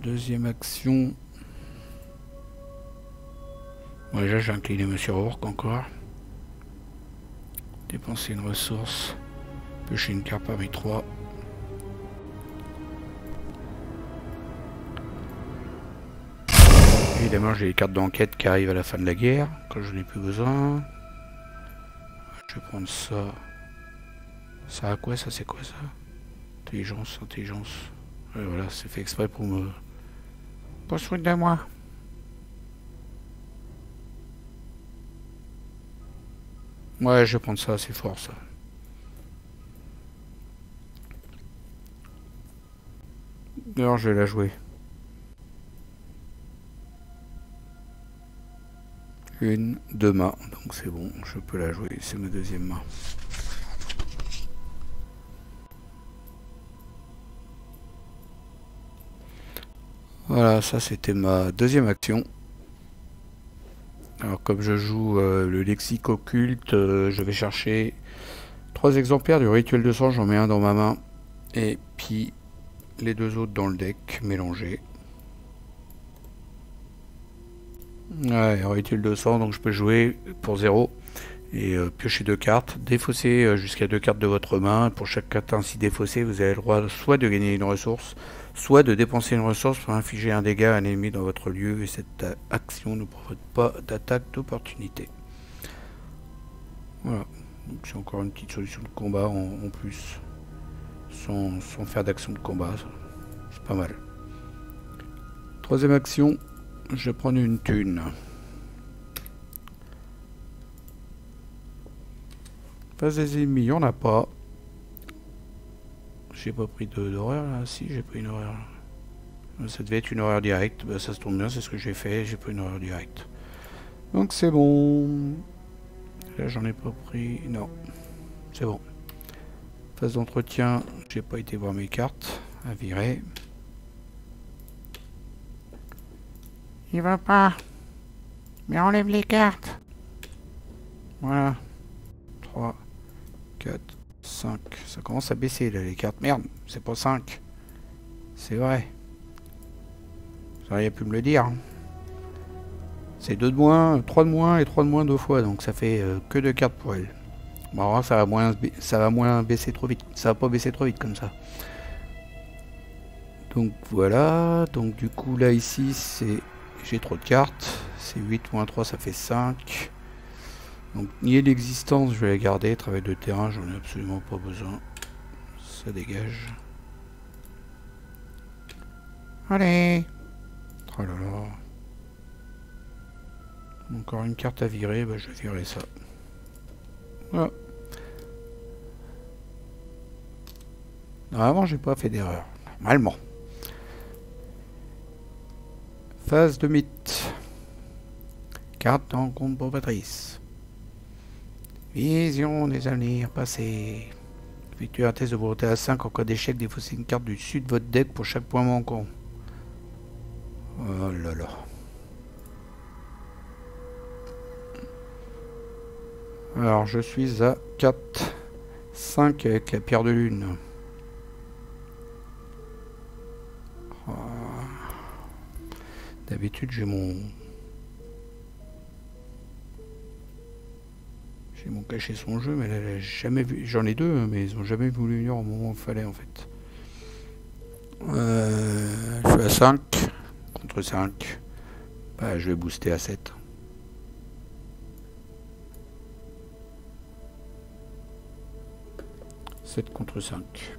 Speaker 1: Deuxième action. Bon, déjà j'ai incliné Monsieur Orc encore. Dépenser une ressource. Piocher une carte parmi 3. Évidemment j'ai les cartes d'enquête qui arrivent à la fin de la guerre, quand je n'ai plus besoin. Je vais prendre ça. Ça a quoi ça? C'est quoi ça? Intelligence, intelligence. Et voilà, c'est fait exprès pour me... Pas soin de moi. Ouais, je vais prendre ça, c'est fort ça. D'ailleurs, je vais la jouer. Une, deux mains, donc c'est bon, je peux la jouer, c'est ma deuxième main. Voilà, ça c'était ma deuxième action. Alors comme je joue le lexique occulte, je vais chercher 3 exemplaires du rituel de sang, j'en mets un dans ma main, et puis les 2 autres dans le deck, mélangés. Ouais, rituel de sang, donc je peux jouer pour 0 et piocher 2 cartes, défausser jusqu'à 2 cartes de votre main. Pour chaque carte ainsi défaussée, vous avez le droit soit de gagner une ressource, soit de dépenser une ressource pour infliger un dégât à un ennemi dans votre lieu, et cette action ne provoque pas d'attaque d'opportunité. Voilà, donc c'est encore une petite solution de combat en plus, sans faire d'action de combat, c'est pas mal. Troisième action, je vais prendre une thune. Face des ennemis, il n'y en a pas. J'ai pas pris d'horreur là, si j'ai pris une horreur. Ça devait être une horreur directe, bah, ça se tombe bien, c'est ce que j'ai fait, j'ai pris une horreur directe. Donc c'est bon. Là j'en ai pas pris, non. C'est bon. Phase d'entretien, j'ai pas été voir mes cartes. À virer. Il va pas. Mais enlève les cartes. Voilà. 3, 4, 5. Ça commence à baisser là, les cartes. Merde, c'est pas 5. C'est vrai. Vous auriez pu me le dire. C'est 2 de moins, 3 de moins et 3 de moins 2 fois. Donc ça fait que 2 cartes pour elle. Bon, alors, ça va moins baisser trop vite. Ça va pas baisser trop vite comme ça. Donc voilà. Donc du coup là ici c'est... J'ai trop de cartes. C'est 8 moins 3 ça fait 5. Donc nier l'existence je vais la garder. Travail de terrain j'en ai absolument pas besoin. Ça dégage. Allez. Oh là là. Encore une carte à virer. Bah, je vais virer ça. Voilà. Normalement j'ai pas fait d'erreur. Normalement. Phase de mythe. Carte en compte pour Patrice. Vision des avenirs passés. Effectuez un test de volonté à 5 en cas d'échec. Défaussez une carte du dessus de votre deck pour chaque point manquant. Oh là là. Alors je suis à 4, 5 avec la pierre de lune. Oh. D'habitude j'ai mon caché son jeu, mais là, elle a jamais vu. J'en ai deux, mais ils ont jamais voulu venir au moment où il fallait en fait. Je suis à 5 contre 5. Bah, je vais booster à 7. Contre 5.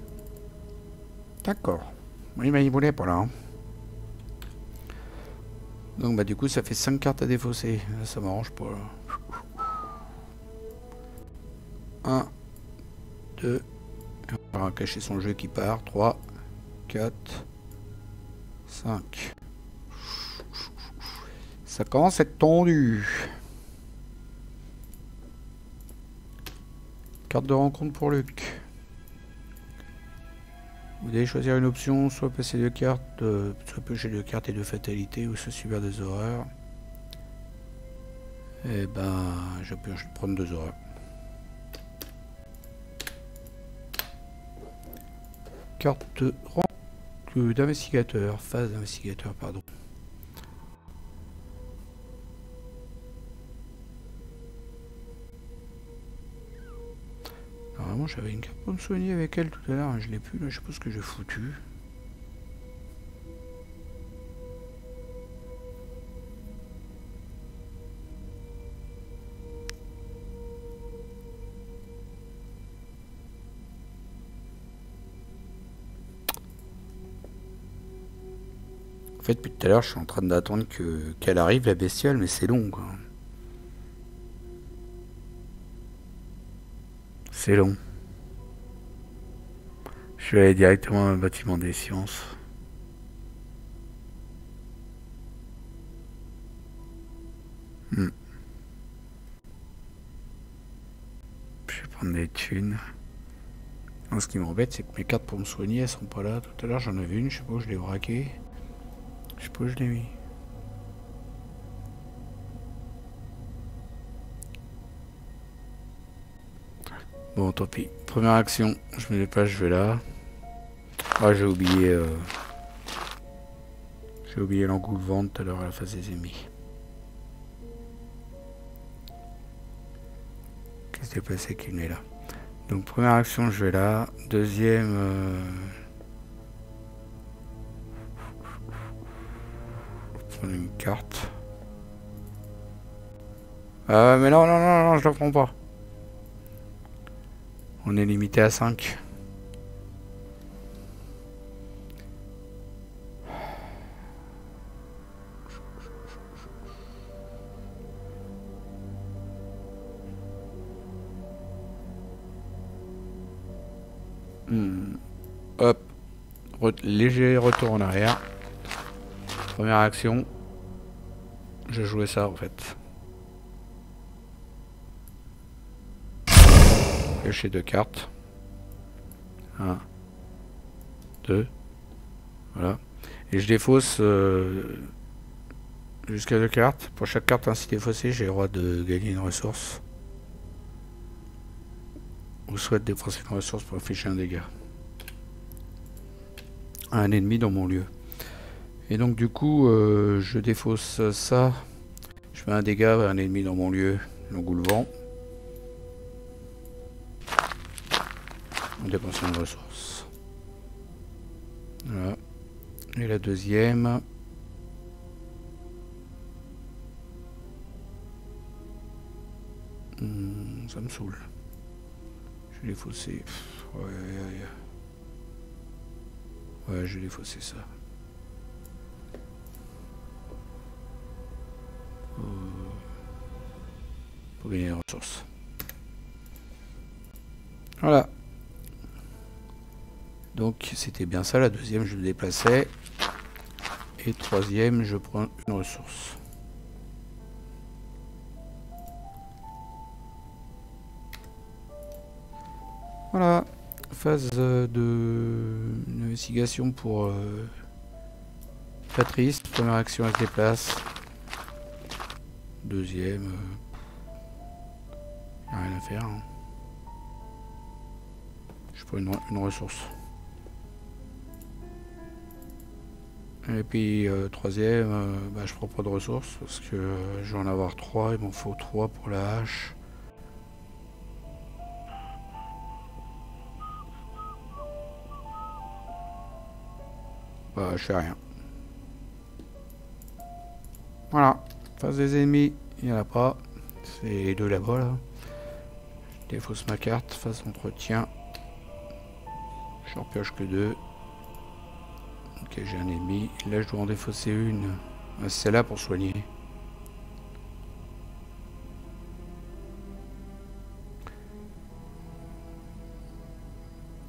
Speaker 1: D'accord. Oui, mais il voulait pas là. Hein. Donc bah du coup ça fait 5 cartes à défausser. Ça m'arrange pas. 1, 2. On va cacher son jeu qui part. 3, 4, 5. Ça commence à être tendu. Carte de rencontre pour Luc. Vous devez choisir une option, soit passer 2 cartes, soit piocher 2 cartes et 2 fatalités, ou se subir des horreurs. Et ben, je peux prendre 2 horreurs. Carte d'investigateur, phase d'investigateur, pardon. Normalement j'avais une carte pour me soigner avec elle tout à l'heure, hein, je l'ai plus, là je sais pas ce que j'ai foutu. En fait depuis tout à l'heure je suis en train d'attendre qu'elle arrive la bestiole, mais c'est long quoi. C'est long. Je vais aller directement au bâtiment des sciences. Je vais prendre des thunes. Ce qui m'embête, c'est que mes cartes pour me soigner, elles sont pas là. Tout à l'heure, j'en avais une, je sais pas où je l'ai braquée. Je sais pas où je l'ai mis. Bon, tant pis. Première action, je me déplace, je vais là. Ah, j'ai oublié... J'ai oublié l'engoulevent tout à l'heure à la face des ennemis. Qu'est-ce qui s'est passé qu'il est là? Donc première action je vais là. Deuxième... prendre une carte. Mais non, non, non, non, je le prends pas. On est limité à 5. Hop. Léger retour en arrière. Première action. Je jouais ça en fait. Piocher 2 cartes. 1, 2. Voilà. Et je défausse jusqu'à 2 cartes. Pour chaque carte ainsi défaussée, j'ai le droit de gagner une ressource. Ou souhaite dépenser une ressource pour afficher un dégât à un ennemi dans mon lieu. Et donc du coup, je défausse ça. Je fais un dégât à un ennemi dans mon lieu, donc le vent. On dépense une ressource. Voilà. Et la deuxième. Ça me saoule. Je vais défausser. Ouais, je vais défausser ça. Pour gagner des ressources. Voilà. Donc c'était bien ça, la deuxième je le déplaçais. Et troisième je prends une ressource. Voilà. Phase d'investigation pour Patrice. Première action, elle se déplace. Deuxième, y a rien à faire. Hein. Je prends une ressource. Et puis troisième, bah, je prends pas de ressources parce que je vais en avoir 3, il m'en faut 3 pour la hache. Bah, je fais rien. Voilà. Face des ennemis, il n'y en a pas. C'est les deux là-bas là. Je défausse ma carte, face entretien. Je n'en pioche que 2. Ok, j'ai un ennemi. Là, je dois en défausser une. C'est là pour soigner.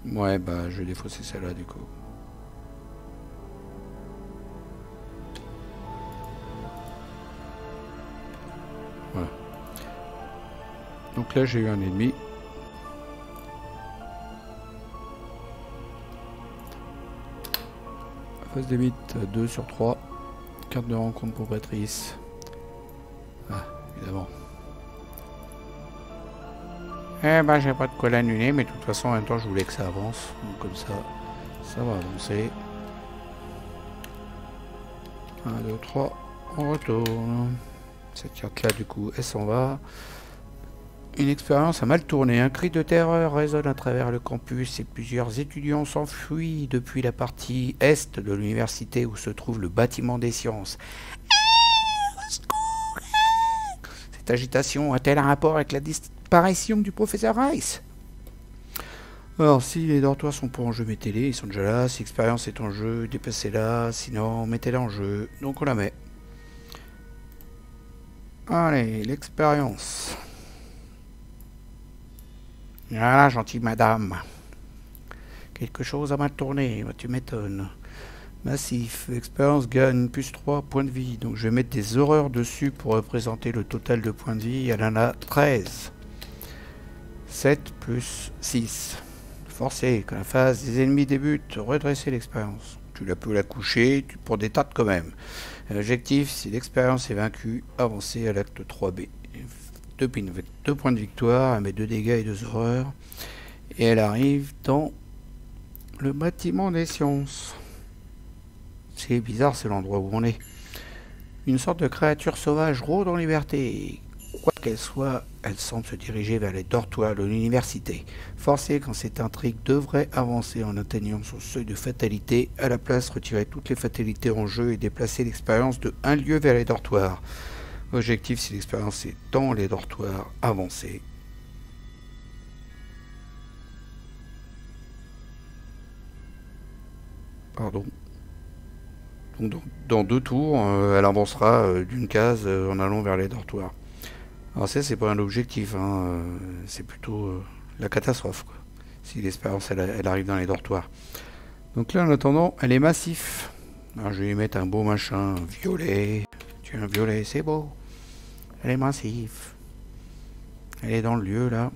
Speaker 1: Ouais, bah, je vais défausser celle-là du coup. Voilà. Donc là, j'ai eu un ennemi. Phase de 8, 2 sur 3. Carte de rencontre pour Patrice. Ah, évidemment. Eh ben, j'ai pas de quoi l'annuler, mais de toute façon, en même temps, je voulais que ça avance. Donc, comme ça, ça va avancer. 1, 2, 3, on retourne. Cette carte-là, du coup, elle s'en va. Une expérience a mal tourné. Un cri de terreur résonne à travers le campus et plusieurs étudiants s'enfuient depuis la partie est de l'université où se trouve le bâtiment des sciences. Cette agitation a-t-elle un rapport avec la disparition du professeur Rice? Alors, si les dortoirs sont pas en jeu, mettez-les, ils sont déjà là. Si l'expérience est en jeu, dépassez-la. Sinon, mettez-la en jeu. Donc, on la met. Allez, l'expérience. Voilà, gentille madame. Quelque chose a mal tourné, tu m'étonnes. Massif, l'expérience gagne plus 3 points de vie. Donc je vais mettre des horreurs dessus pour représenter le total de points de vie. Elle en a 13. 7 plus 6. Forcé, quand la phase des ennemis débute, redresser l'expérience. Tu la peux la coucher pour des tas quand même. L'objectif, si l'expérience est vaincue, avancer à l'acte 3B. 2 points de victoire, elle met 2 dégâts et 2 horreurs. Et elle arrive dans le bâtiment des sciences. C'est bizarre, c'est l'endroit où on est. Une sorte de créature sauvage rôde en liberté. Quoi qu'elle soit, elle semble se diriger vers les dortoirs de l'université. Forcée quand cette intrigue devrait avancer en atteignant son seuil de fatalité, à la place retirer toutes les fatalités en jeu et déplacer l'expérience de un lieu vers les dortoirs. Objectif, si l'expérience est dans les dortoirs, avancée. Pardon. Donc dans 2 tours, elle avancera d'une case en allant vers les dortoirs. Alors ça, c'est pas un objectif, hein, c'est plutôt la catastrophe, quoi, si l'expérience elle arrive dans les dortoirs. Donc là, en attendant, elle est massif. Alors je vais lui mettre un beau machin violet. Tu as un violet, c'est beau. Elle est massive. Elle est dans le lieu là.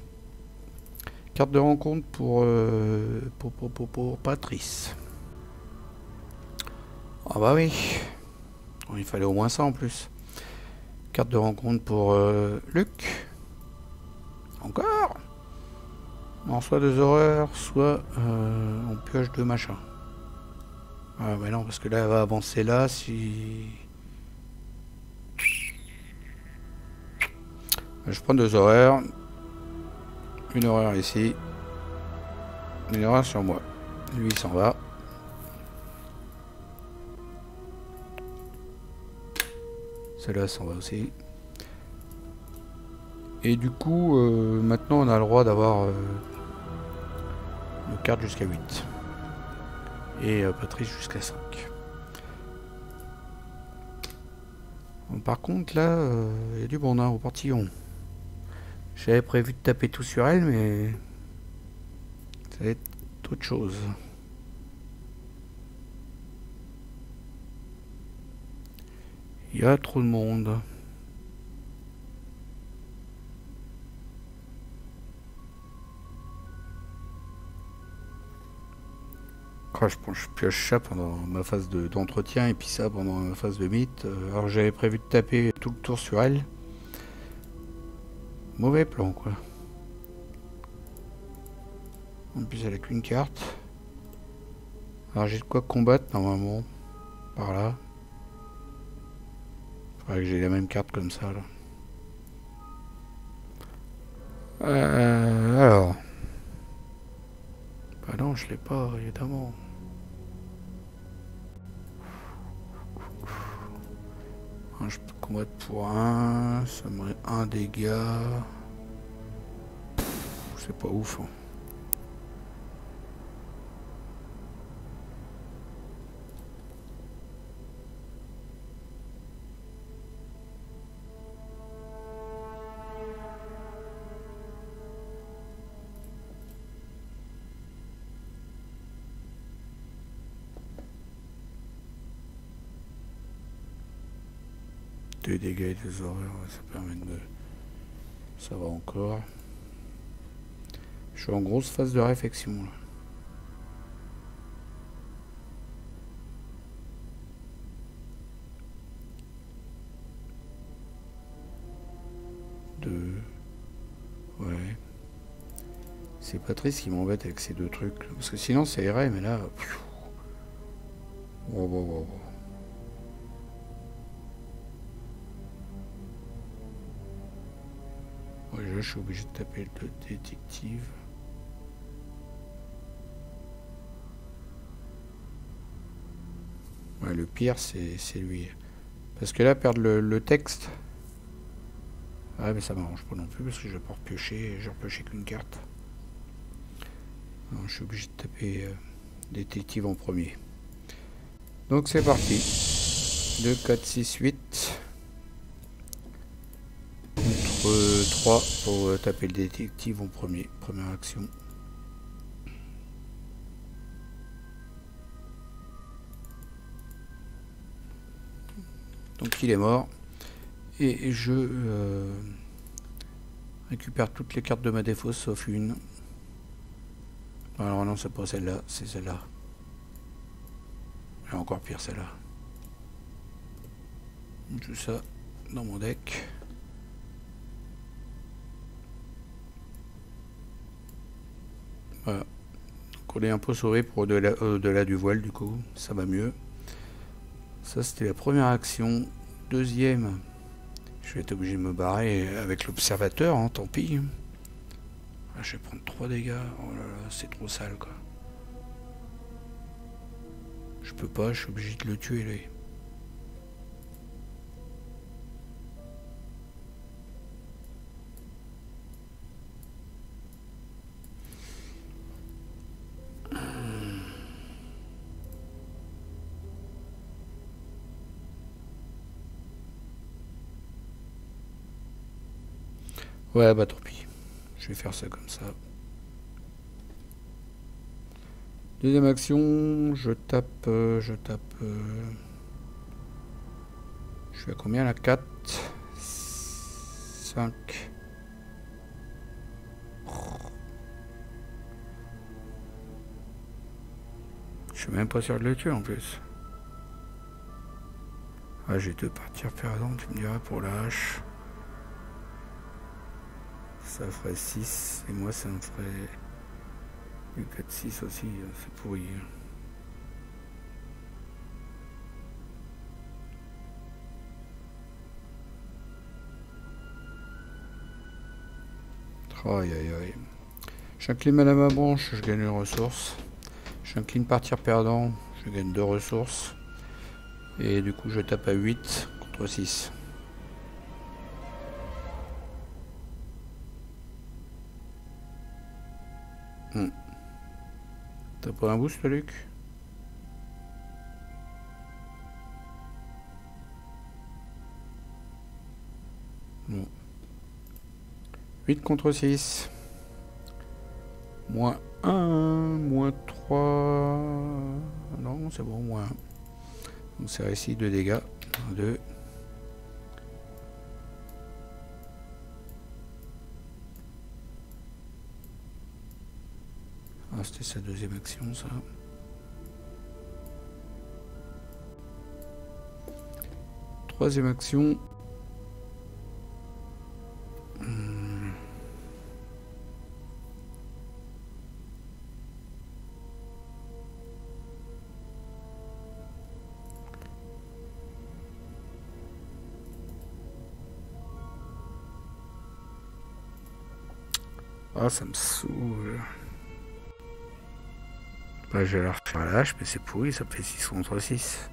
Speaker 1: Carte de rencontre pour Patrice. Ah bah oui. Bon, il fallait au moins ça en plus. Carte de rencontre pour Luc. Encore. Non, soit 2 horreurs, soit on pioche 2 machins. Ah mais non, parce que là elle va avancer là si... Je prends 2 horreurs. Une horreur ici. Une horreur sur moi. Lui il s'en va. Celle-là s'en va aussi. Et du coup, maintenant on a le droit d'avoir nos cartes jusqu'à 8. Et Patrice jusqu'à 5. Bon, par contre là, il y a du bon au portillon. J'avais prévu de taper tout sur elle, mais ça va être autre chose. Il y a trop de monde. Oh, je pioche ça pendant ma phase d'entretien et puis ça pendant ma phase de mythe. Alors j'avais prévu de taper tout le tour sur elle. Mauvais plan quoi. En plus elle a qu'une carte. Alors j'ai de quoi combattre normalement. Par là. Faudrait que j'ai la même carte comme ça là. Alors. Bah non, je l'ai pas, évidemment. Je peux combattre pour 1, ça me met 1 dégât. C'est pas ouf. Hein. Deux dégâts et 2 horreurs, ça permet de... Ça va encore. Je suis en grosse phase de réflexion là. Deux. Ouais. C'est Patrice qui m'embête avec ces deux trucs. Là. Parce que sinon ça irait, mais là... Wow, wow, wow. Ouais, je suis obligé de taper le détective. Ouais, le pire, c'est lui. Parce que là, perdre le texte... Ouais, mais ça m'arrange pas non plus, parce que je vais pas repiocher, je repiocher qu'une carte. Alors, je suis obligé de taper détective en premier. Donc c'est parti. 2, 4, 6, 8. Contre 3 pour taper le détective en premier. Première action. Donc il est mort. Et je récupère toutes les cartes de ma défausse sauf une. Alors non, c'est pas celle-là, c'est celle-là. Et encore pire celle-là. Tout ça dans mon deck. Voilà. Donc on est un peu sauvé pour au-delà du voile du coup. Ça va mieux. Ça c'était la première action. Deuxième. Je vais être obligé de me barrer avec l'observateur, hein, tant pis. Ah, je vais prendre 3 dégâts. Oh là là, c'est trop sale quoi. Je peux pas, je suis obligé de le tuer lui. Ouais, bah tant pis. Je vais faire ça comme ça. Deuxième action, je tape... Je suis à combien là? 4, 5... suis même pas sûr de le tuer en plus. Ah, j'ai deux partir perdants, tu me diras, pour la hache. Ça ferait 6, et moi ça me ferait du 4-6 aussi, c'est pourri. Aïe aïe aïe. J'incline madame à branche, je gagne une ressource. J'incline partir perdant, je gagne 2 ressources. Et du coup je tape à 8 contre 6. T'as pas un boost, Luc? Non. 8 contre 6. Moins 1, moins 3. Non, c'est bon, moins 1. Donc c'est réussi, 2 dégâts. 2. Ah, c'était sa deuxième action, ça. Troisième action. Ah, ça me saoule. Bah, je vais la refaire à la hache, mais c'est pourri, ça me fait 6 contre 6.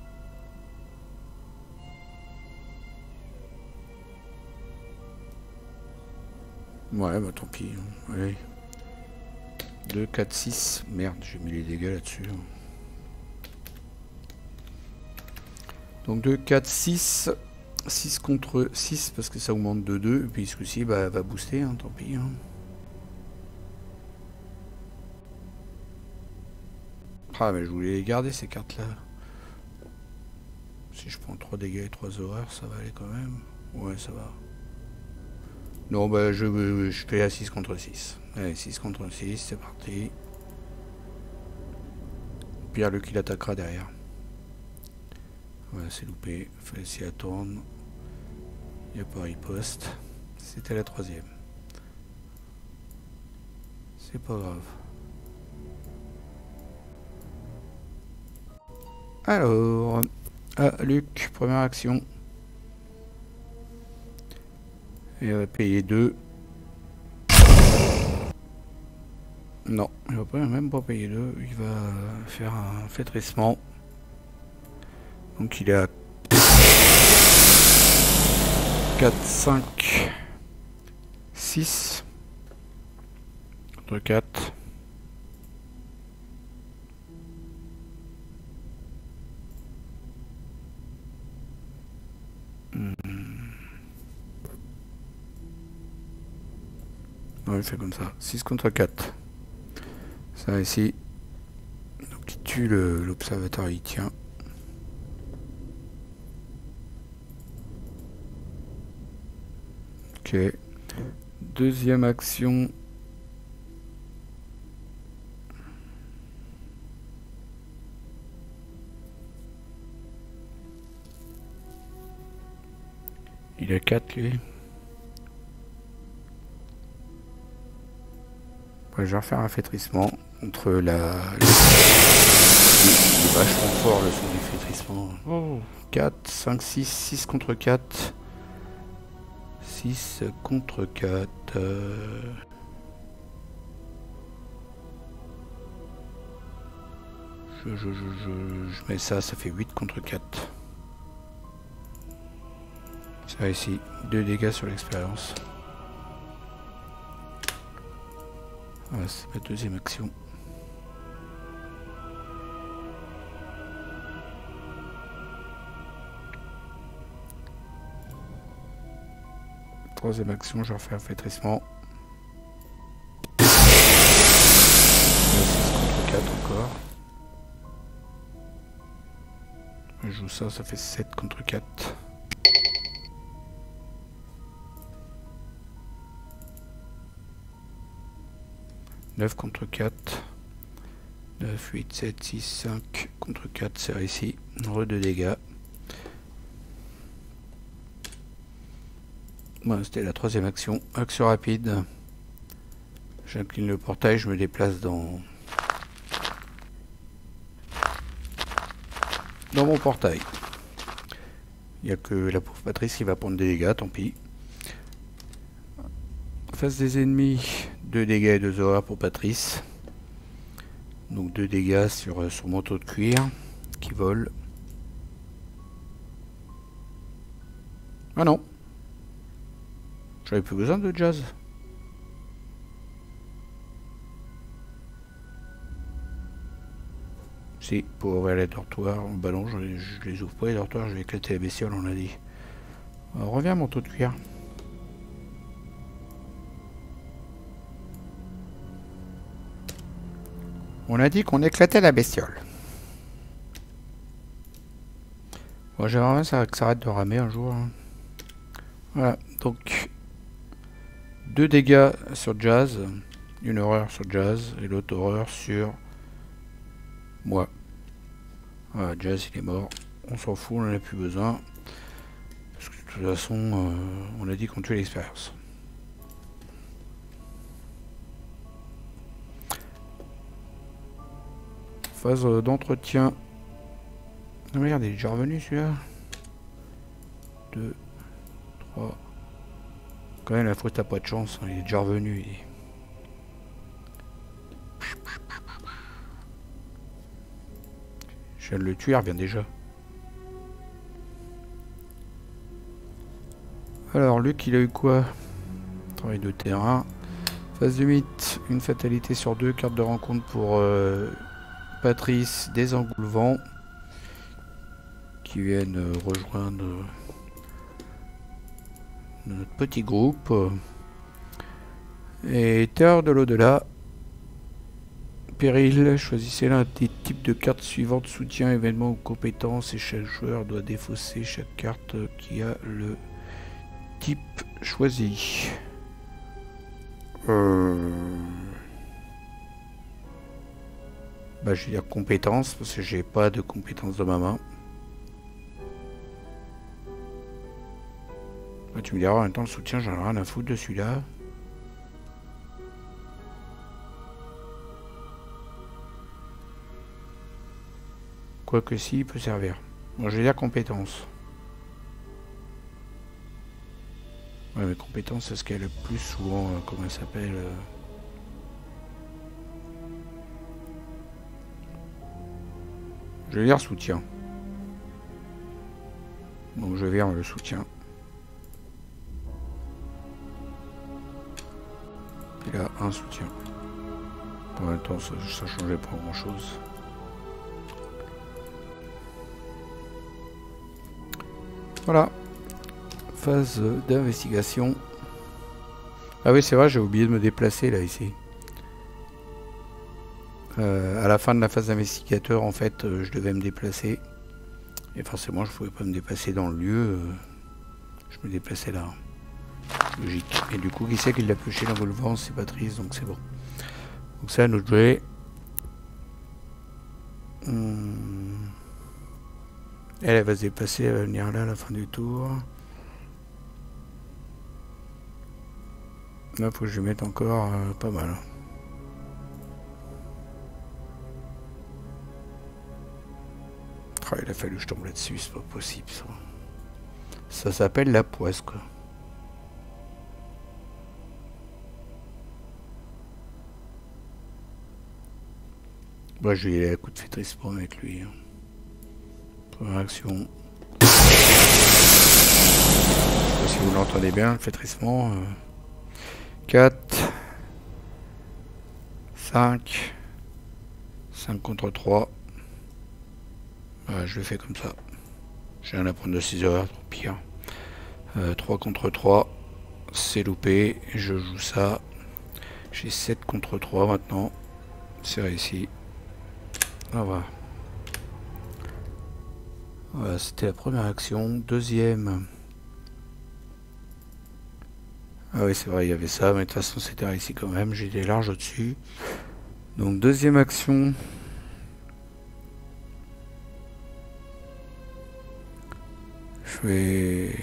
Speaker 1: Ouais, bah tant pis. Allez. 2, 4, 6. Merde, j'ai mis les dégâts là-dessus. Donc 2, 4, 6. 6 contre 6 parce que ça augmente de 2. Et puis ce coup-ci, bah, va booster, hein, tant pis. Hein. Ah, mais je voulais les garder ces cartes-là. Si je prends 3 dégâts et 3 horreurs, ça va aller quand même. Ouais, ça va. Non, bah je fais à 6 contre 6. Allez, 6 contre 6, c'est parti. Pierre Luc il attaquera derrière. Voilà, c'est loupé. Fallait s'y attendre. Il n'y a pas riposte. C'était la troisième. C'est pas grave. Alors, Luc, première action. Il va payer 2. Non, il va même pas payer 2. Il va faire un flétrissement. Donc il est à 4, 5, 6 contre 4. Ouais, il fait comme ça. 6 contre 4. Ça ici. Donc il tue l'observateur, il tient. Ok. Deuxième action. Il a 4 lui. Ouais, je vais refaire un flétrissement contre la... Il est vachement fort le son du flétrissement. Oh. 4, 5, 6, 6 contre 4. 6 contre 4. Je mets ça, ça fait 8 contre 4. Ça ici, 2 dégâts sur l'expérience. Voilà, c'est ma deuxième action. Troisième action, je refais un flétrissement. 6 contre 4 encore. Je joue ça, ça fait 7 contre 4. « 9 contre 4. 9, 8, 7, 6, 5 contre 4, c'est réussi. Re 2 dégâts. Voilà, c'était la troisième action. Action rapide. J'incline le portail, je me déplace dans mon portail. Il n'y a que la pauvre Patrice qui va prendre des dégâts, tant pis. Face des ennemis, 2 dégâts et 2 OA pour Patrice. Donc 2 dégâts sur son manteau de cuir qui vole. Ah non, j'avais plus besoin de jazz. Si, pour ouvrir les dortoirs, bah non, je les ouvre pas les dortoirs, je vais éclater la bestiole, on l'a dit. Alors, reviens manteau de cuir. On a dit qu'on éclatait la bestiole. Bon, j'aimerais bien que ça arrête de ramer un jour. Hein. Voilà, donc 2 dégâts sur Jazz, une horreur sur Jazz et l'autre horreur sur moi. Voilà, Jazz il est mort, on s'en fout, on n'en a plus besoin. Parce que de toute façon, on a dit qu'on tuait l'expérience. Phase d'entretien. Ah merde, il est déjà revenu celui-là. 2, 3. Quand même la faute t'as pas de chance, hein, il est déjà revenu. Je viens de le tuer, il revient déjà. Alors Luc il a eu quoi? Travail de terrain. Phase de mythe, une fatalité sur 2, carte de rencontre pour Patrice des Engoulevents qui viennent rejoindre notre petit groupe. Et terreur de l'au-delà. Péril, choisissez l'un des types de cartes suivantes, soutien, événement ou compétence, et chaque joueur doit défausser chaque carte qui a le type choisi. Bah, je vais dire compétence parce que j'ai pas de compétence dans ma main. Bah, tu me diras en même temps le soutien, j'en ai rien à foutre de celui-là. Quoique si, il peut servir. Bon, je vais dire compétence. Ouais, mais compétence, c'est ce qu'elle a le plus souvent, comment elle s'appelle Je vais dire soutien. Donc je vais dire le soutien. Il a un soutien. Pour même temps, ça changeait pas grand chose. Voilà. Phase d'investigation. Ah oui, c'est vrai, j'ai oublié de me déplacer là ici. À la fin de la phase d'investigateur, en fait, je devais me déplacer. Et forcément, je pouvais pas me déplacer dans le lieu. Je me déplaçais là. Logique. Et du coup, qui c'est qui l'a pioché l'envolvant? C'est Patrice, donc c'est bon. Donc c'est à nous de jouer. Elle va se déplacer, elle va venir là à la fin du tour. Là, faut que je mette encore pas mal. Ah, il a fallu que je tombe là-dessus, c'est pas possible ça. Ça s'appelle la poisse quoi. Bah, je vais y aller à coup de fétrissement avec lui. Première action. Je sais pas si vous l'entendez bien, le fétrissement. 4, 5, 5 contre 3. Je le fais comme ça. J'ai rien à prendre de 6 heures, trop pire. 3 contre 3, c'est loupé. Je joue ça. J'ai 7 contre 3 maintenant. C'est réussi. Ah, voilà. Voilà, c'était la première action. Deuxième. Ah oui, c'est vrai, il y avait ça, mais de toute façon, c'était réussi quand même. J'étais large au-dessus. Donc, deuxième action. Je vais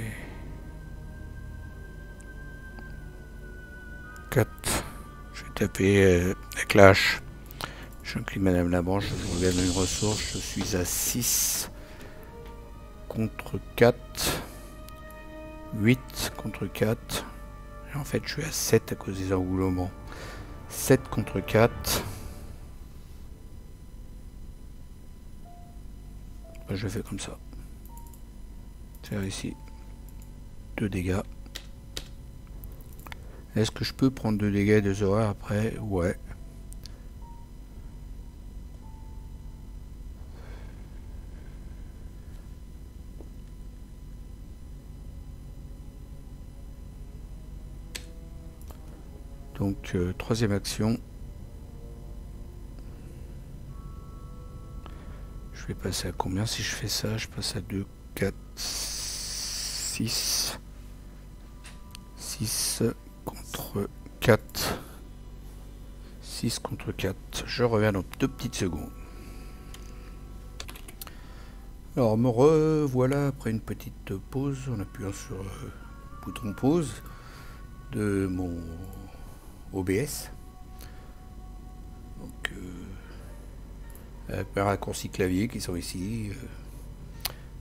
Speaker 1: 4. Je vais taper avec la hache. J'incline Madame la Branche, je regarde une ressource, je suis à 6 contre 4. 8 contre 4. Et en fait, je suis à 7 à cause des engoulements. 7 contre 4. Ben, je fais comme ça. Faire ici 2 dégâts. Est-ce que je peux prendre 2 dégâts et 2 horreurs après? Ouais. Donc, troisième action. Je vais passer à combien si je fais ça? Je passe à 2, 4, 6. 6 contre 4. 6 contre 4. Je reviens dans 2 petites secondes. Alors, me revoilà après une petite pause en appuyant sur le bouton pause de mon OBS. Donc, avec mes raccourcis clavier qui sont ici.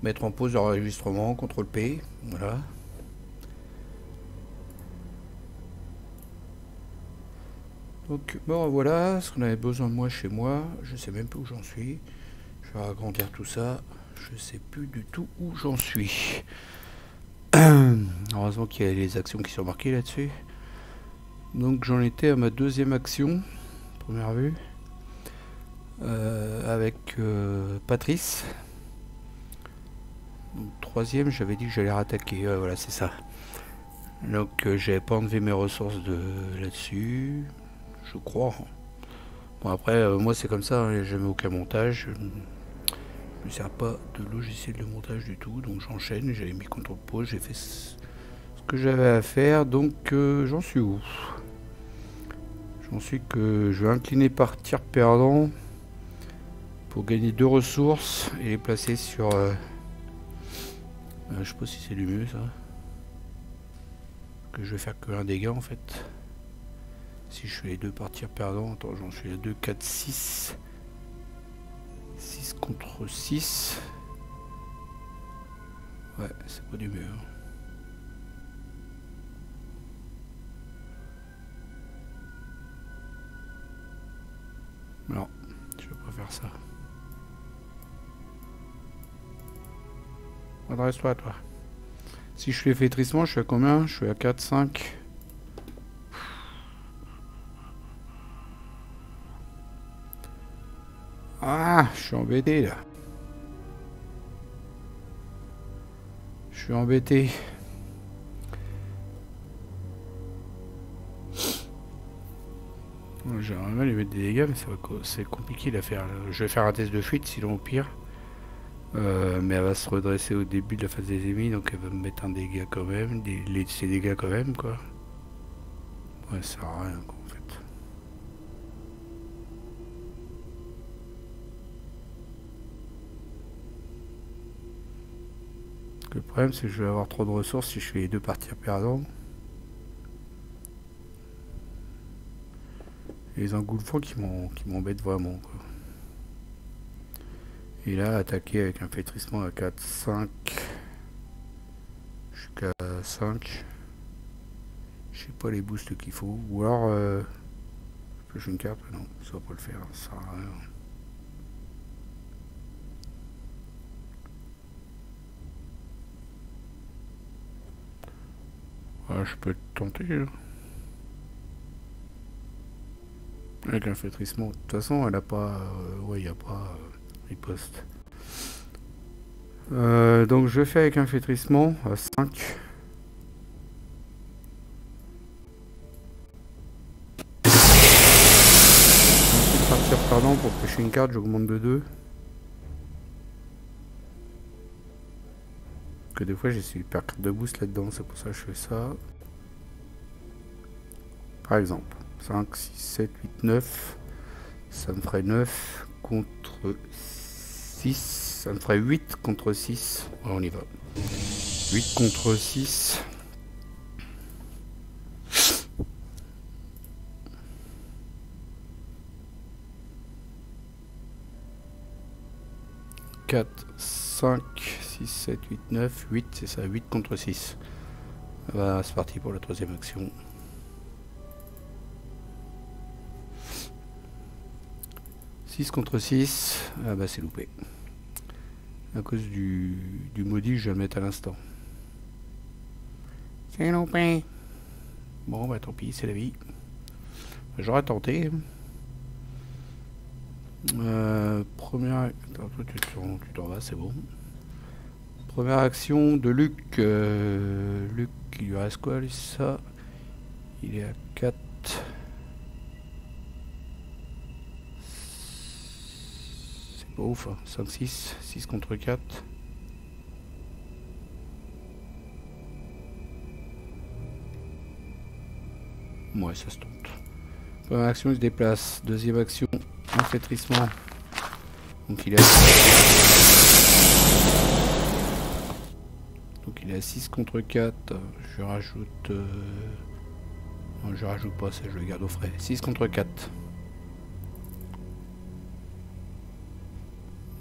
Speaker 1: Mettre en pause l'enregistrement, CTRL P, voilà. Donc, bon, voilà ce qu'on avait besoin de moi chez moi. Je sais même pas où j'en suis. Je vais agrandir tout ça. Je sais plus du tout où j'en suis. Heureusement qu'il y a les actions qui sont marquées là-dessus. Donc j'en étais à ma deuxième action, première vue, avec Patrice. Donc, troisième, j'avais dit que j'allais rattaquer. Voilà, c'est ça. Donc j'avais pas enlevé mes ressources de là-dessus, je crois. Bon après, moi c'est comme ça, hein, jamais aucun montage. Je ne sers pas de logiciel de montage du tout, donc j'enchaîne. J'avais mis CTRL pause, j'ai fait ce que j'avais à faire. Donc j'en suis où? J'en suis que je vais incliner par tir perdant pour gagner 2 ressources et les placer sur... je sais pas si c'est du mieux ça. Que je vais faire que un dégât en fait. Si je fais les 2 par tir perdant, attends, j'en suis à 2, 4, 6. 6 contre 6. Ouais, c'est pas du mieux. Non, je vais pas faire ça. Adresse-toi, toi. Si je fais flétrissement, je suis à combien? Je suis à 4, 5. Ah, je suis embêté là. Je suis embêté. J'aimerais bien lui mettre des dégâts, mais c'est compliqué à faire. Je vais faire un test de fuite, sinon au pire. Mais elle va se redresser au début de la phase des ennemis, donc elle va me mettre un dégât quand même, ces dégâts quand même, quoi. Ouais, ça sert à rien, quoi, en fait. Le problème, c'est que je vais avoir trop de ressources si je fais les 2 parties perdants. Et les engouffrants qui m'embêtent vraiment, quoi. Et là, attaquer avec un flétrissement à 4, 5. Jusqu'à 5. Je sais pas les boosts qu'il faut. Ou alors, je peux jouer une carte? Non, ça va pas le faire, ça sert à rien. Ah, je peux tenter. Là. Avec un flétrissement. De toute façon, elle a pas. Ouais, il n'y a pas riposte. Donc je fais avec un flétrissement à 5. Ensuite partir perdant pour pêcher une carte, j'augmente de 2. Que des fois j'ai super carte de boost là-dedans, c'est pour ça que je fais ça. Par exemple, 5, 6, 7, 8, 9. Ça me ferait 9 contre 6. Ça me ferait 8 contre 6. On y va. 8 contre 6. « 4, 5, 6, 7, 8, 9, 8, c'est ça, 8 contre 6. Voilà, c'est parti pour la troisième action. « 6 contre 6, ah bah c'est loupé. À cause du maudit, je vais le mettre à l'instant. C'est loupé. Bon bah tant pis, c'est la vie. J'aurais tenté. Première... Attends, toi, tu t'en vas, c'est bon. Première action de Luc. Luc, il lui reste quoi, lui, ça? Il est à 4. C'est pas ouf, hein. 5, 6. 6 contre 4. Ouais, ça se tente. Première action, il se déplace. Deuxième action, inflétrissement. Donc il est à 6 contre 4. Je rajoute... Non, je rajoute pas, ça je le garde au frais. 6 contre 4.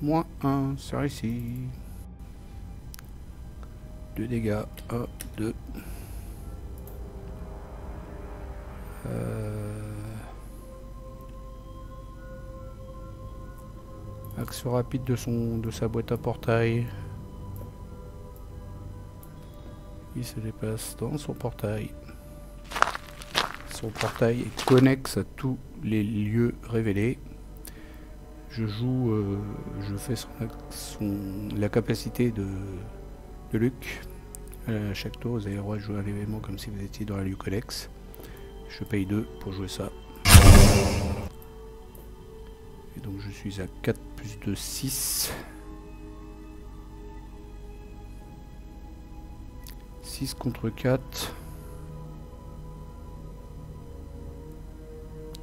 Speaker 1: Moins 1, c'est réussi. 2 dégâts. 1, 2. Action rapide de sa boîte à portail. Il se déplace dans son portail. Son portail est connexe à tous les lieux révélés. Je joue, je fais la capacité de Luc. À chaque tour, vous avez le droit de jouer un événement comme si vous étiez dans un lieu connexe. Je paye 2 pour jouer ça. Et donc je suis à 4 plus 2, 6. 6 contre 4.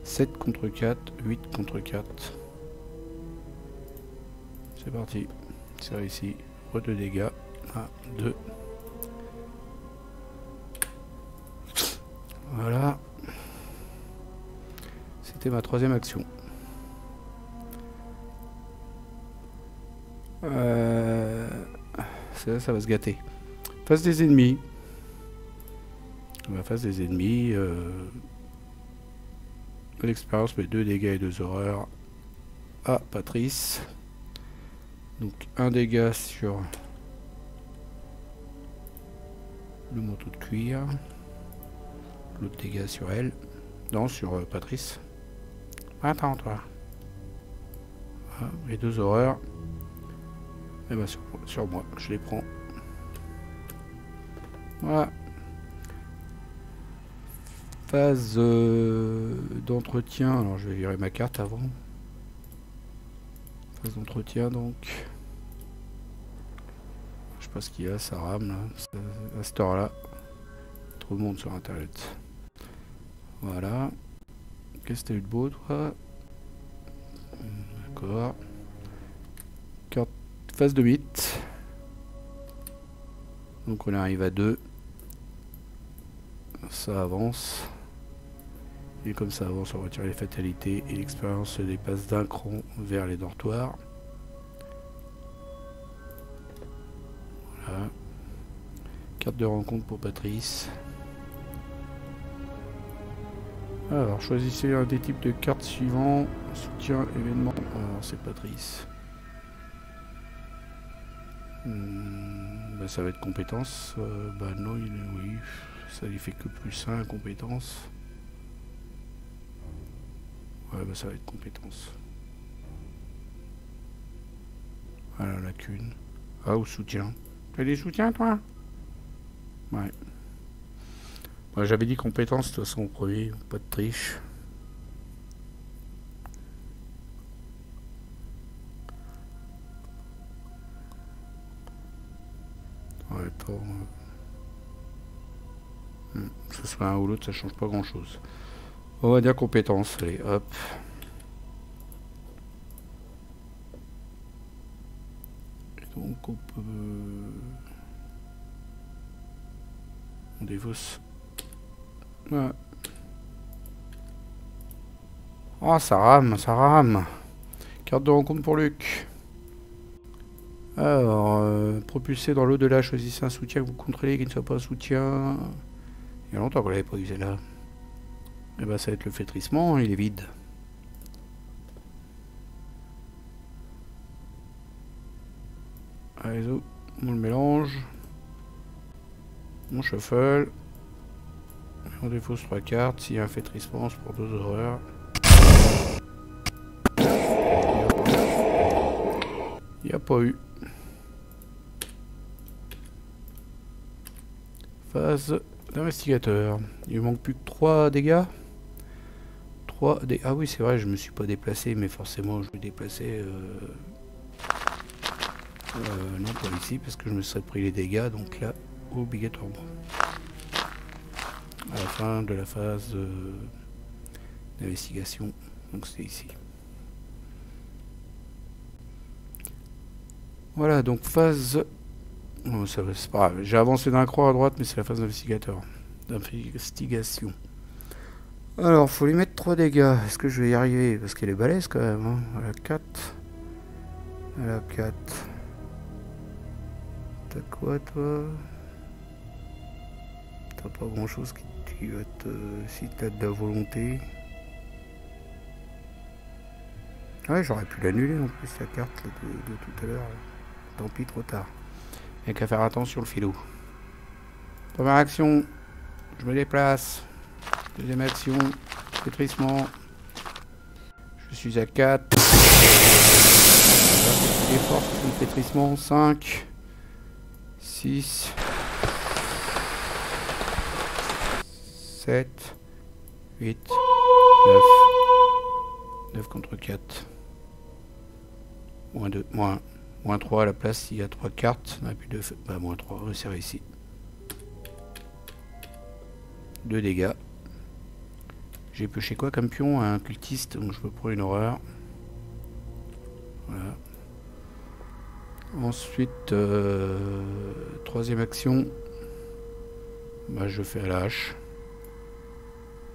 Speaker 1: 7 contre 4. 8 contre 4. C'est parti. C'est réussi. Re 2 dégâts. 1, 2. Voilà. C'était ma troisième action. Ça va se gâter. Face des ennemis. Face des ennemis. L'expérience met 2 dégâts et 2 horreurs à Patrice. Donc 1 dégât sur le manteau de cuir. L'autre dégât sur elle. Non, sur Patrice. Attends, toi. Ah, et 2 horreurs. Et ben sur moi, je les prends. Voilà. Phase d'entretien. Alors je vais virer ma carte avant. Phase d'entretien donc. Je sais pas ce qu'il y a, ça rame là. À cette heure là. Trop de monde sur internet. Voilà. Qu'est-ce que t'as eu de beau toi? D'accord. Carte phase de 8. Donc on arrive à 2. Ça avance. Et comme ça avance, on retire les fatalités et l'expérience se dépasse d'un cran vers les dortoirs. Voilà. Carte de rencontre pour Patrice. Alors, choisissez un des types de cartes suivants. Soutien, événement. Alors, c'est Patrice. Bah, ça va être compétence. Bah non, oui. Ça lui fait que plus 1 compétence. Ouais, bah ça va être compétence. Voilà, lacune. Ah, ou soutien. T'as des soutiens, toi? Ouais. Bah, j'avais dit compétence, de toute façon, au premier. Pas de triche. Ouais, pas... que ce soit un ou l'autre, ça change pas grand chose. On va dire compétence, allez, hop. Et donc on peut... On défausse. Ouais. Oh, ça rame, ça rame. Carte de rencontre pour Luc. Alors, propulser dans l'au-delà, choisissez un soutien que vous contrôlez qui ne soit pas un soutien. Il y a longtemps qu'on l'avait pas usé là. Et ben ça va être le flétrissement, il est vide. Allez, on le mélange. On shuffle. On défausse 3 cartes. S'il y a un flétrissement, c'est pour 2 horreurs. Il n'y a pas eu. Phase d'investigateur. Il me manque plus que 3 dégâts. 3 dégâts. Ah oui, c'est vrai, je me suis pas déplacé, mais forcément je vais déplacer. Non, pas ici, parce que je me serais pris les dégâts, donc là, obligatoirement. À la fin de la phase d'investigation, donc c'est ici. Voilà, donc phase... Oh, ça c'est pas grave. J'ai avancé d'un croix à droite, mais c'est la phase d'investigateur. D'investigation. Alors, faut lui mettre 3 dégâts. Est-ce que je vais y arriver? Parce qu'elle est balèze quand même. Hein. Elle a 4. Elle a 4. T'as quoi, toi? T'as pas grand chose qui va te... Si t'as de la volonté. Ouais, j'aurais pu l'annuler en plus, la carte de tout à l'heure. Tant pis, trop tard. Il n'y a qu'à faire attention, le filou. Première action, je me déplace. Deuxième action, flétrissement. Je suis à 4. Effort, le flétrissement. 5. 6. 7. 8. 9. 9 contre 4. Moins 2. Moins 3 à la place, il y a 3 cartes. On a plus de... Bah, moins 3, c'est réussi. 2 dégâts. J'ai pioché quoi comme pion? Un cultiste, donc je peux prendre une horreur. Voilà. Ensuite, troisième action. Bah, je fais à la hache.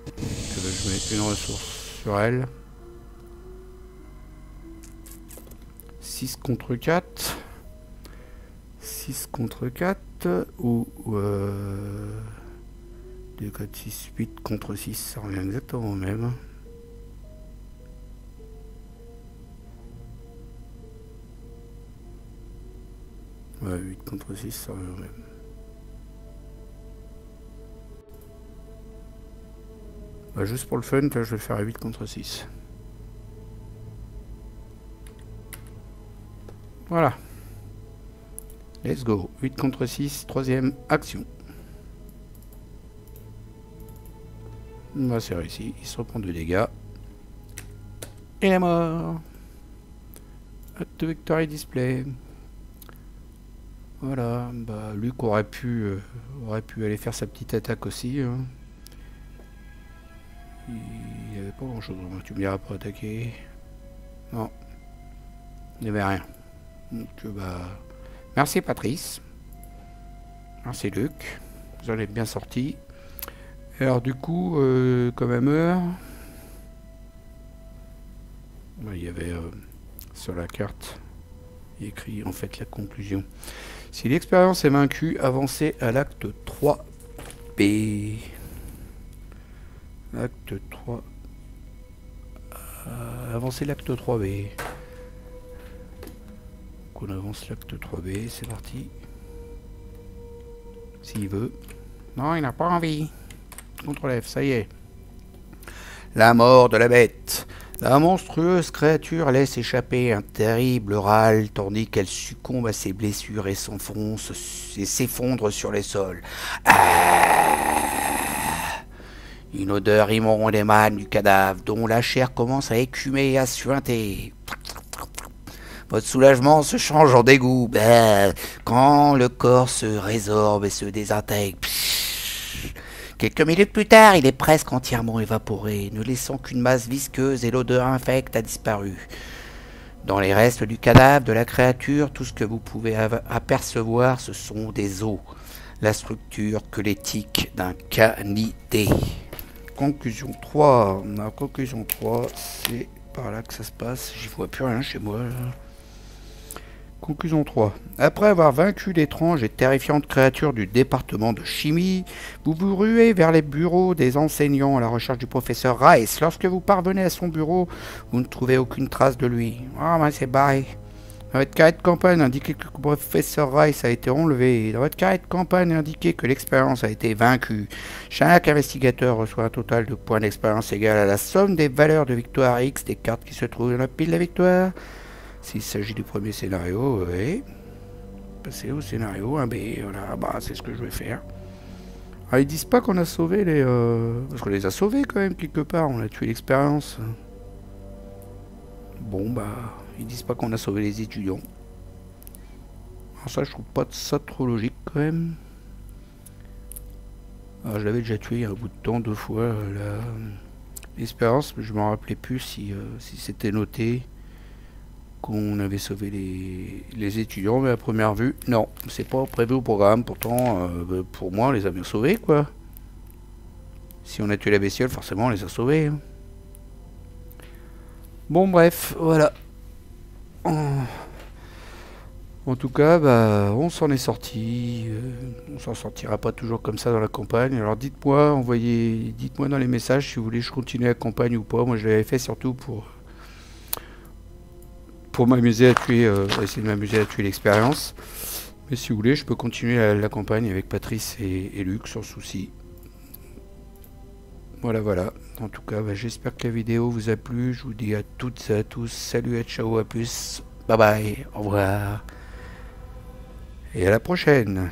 Speaker 1: Je mets une ressource sur elle. 6 contre 4. 6 contre 4. Ou 2, 4, 6, 8 contre 6. Ça revient exactement au même. Ouais, 8 contre 6, ça revient au même. Bah, juste pour le fun, là, je vais faire à 8 contre 6. Voilà. Let's go. 8 contre 6, troisième action. Bah, c'est réussi. Il se reprend 2 dégâts. Et il est mort. Acte victory display. Voilà. Bah, Luc aurait pu aller faire sa petite attaque aussi. Hein. Il n'y avait pas grand chose. Tu me diras pour attaquer. Non. Il n'y avait rien. Donc, bah, merci Patrice. Merci Luc. Vous en êtes bien sortis. Alors du coup, comme à meurt, bah, il y avait sur la carte écrit en fait la conclusion. Si l'expérience est vaincue, avancez à l'acte 3B. Acte 3. Avancez l'acte 3B. On avance l'acte 3B, c'est parti. S'il veut. Non, il n'a pas envie. CTRL F, ça y est. La mort de la bête. La monstrueuse créature laisse échapper un terrible râle tandis qu'elle succombe à ses blessures et s'enfonce et s'effondre sur les sols. Une odeur immonde émane du cadavre dont la chair commence à écumer et à suinter. Votre soulagement se change en dégoût quand le corps se résorbe et se désintègre. Quelques minutes plus tard, il est presque entièrement évaporé, ne laissant qu'une masse visqueuse et l'odeur infecte a disparu. Dans les restes du cadavre de la créature, tout ce que vous pouvez apercevoir, ce sont des os. la structure que l'éthique d'un canidé. Conclusion 3. La conclusion 3, c'est par là que ça se passe. J'y vois plus rien chez moi. Conclusion 3. Après avoir vaincu l'étrange et terrifiante créature du département de chimie, vous vous ruez vers les bureaux des enseignants à la recherche du professeur Rice. Lorsque vous parvenez à son bureau, vous ne trouvez aucune trace de lui. Ah, ben c'est barré. Dans votre carnet de campagne indiqué que le professeur Rice a été enlevé. Dans votre carnet de campagne indiqué que l'expérience a été vaincue. Chaque investigateur reçoit un total de points d'expérience égal à la somme des valeurs de victoire X des cartes qui se trouvent dans la pile de la victoire. S'il s'agit du premier scénario, oui. Passer au scénario 1B. Voilà, bah c'est ce que je vais faire. Ah, ils disent pas qu'on a sauvé les... Parce qu'on les a sauvés quand même quelque part. On a tué l'expérience. Bon, bah... Ils disent pas qu'on a sauvé les étudiants. Alors ça, je trouve pas ça trop logique quand même. Alors, je l'avais déjà tué il y a un bout de temps, 2 fois. L'espérance, mais je me rappelais plus si c'était noté qu'on avait sauvé les étudiants. Mais à première vue, non. C'est pas prévu au programme. Pourtant, pour moi, on les a bien sauvés, quoi. Si on a tué la bestiole, forcément, on les a sauvés. Hein. Bon, bref, voilà. En tout cas, bah, on s'en est sorti. On s'en sortira pas toujours comme ça dans la campagne. Alors dites-moi, dites-moi dans les messages si vous voulez que je continue la campagne ou pas. Moi, je l'avais fait surtout pour m'amuser à tuer, essayer de m'amuser à tuer l'expérience. Mais si vous voulez, je peux continuer la campagne avec Patrice et Luc sans souci. Voilà, voilà. En tout cas, bah, j'espère que la vidéo vous a plu. Je vous dis à toutes et à tous, salut et ciao, à plus. Bye bye, au revoir. Et à la prochaine.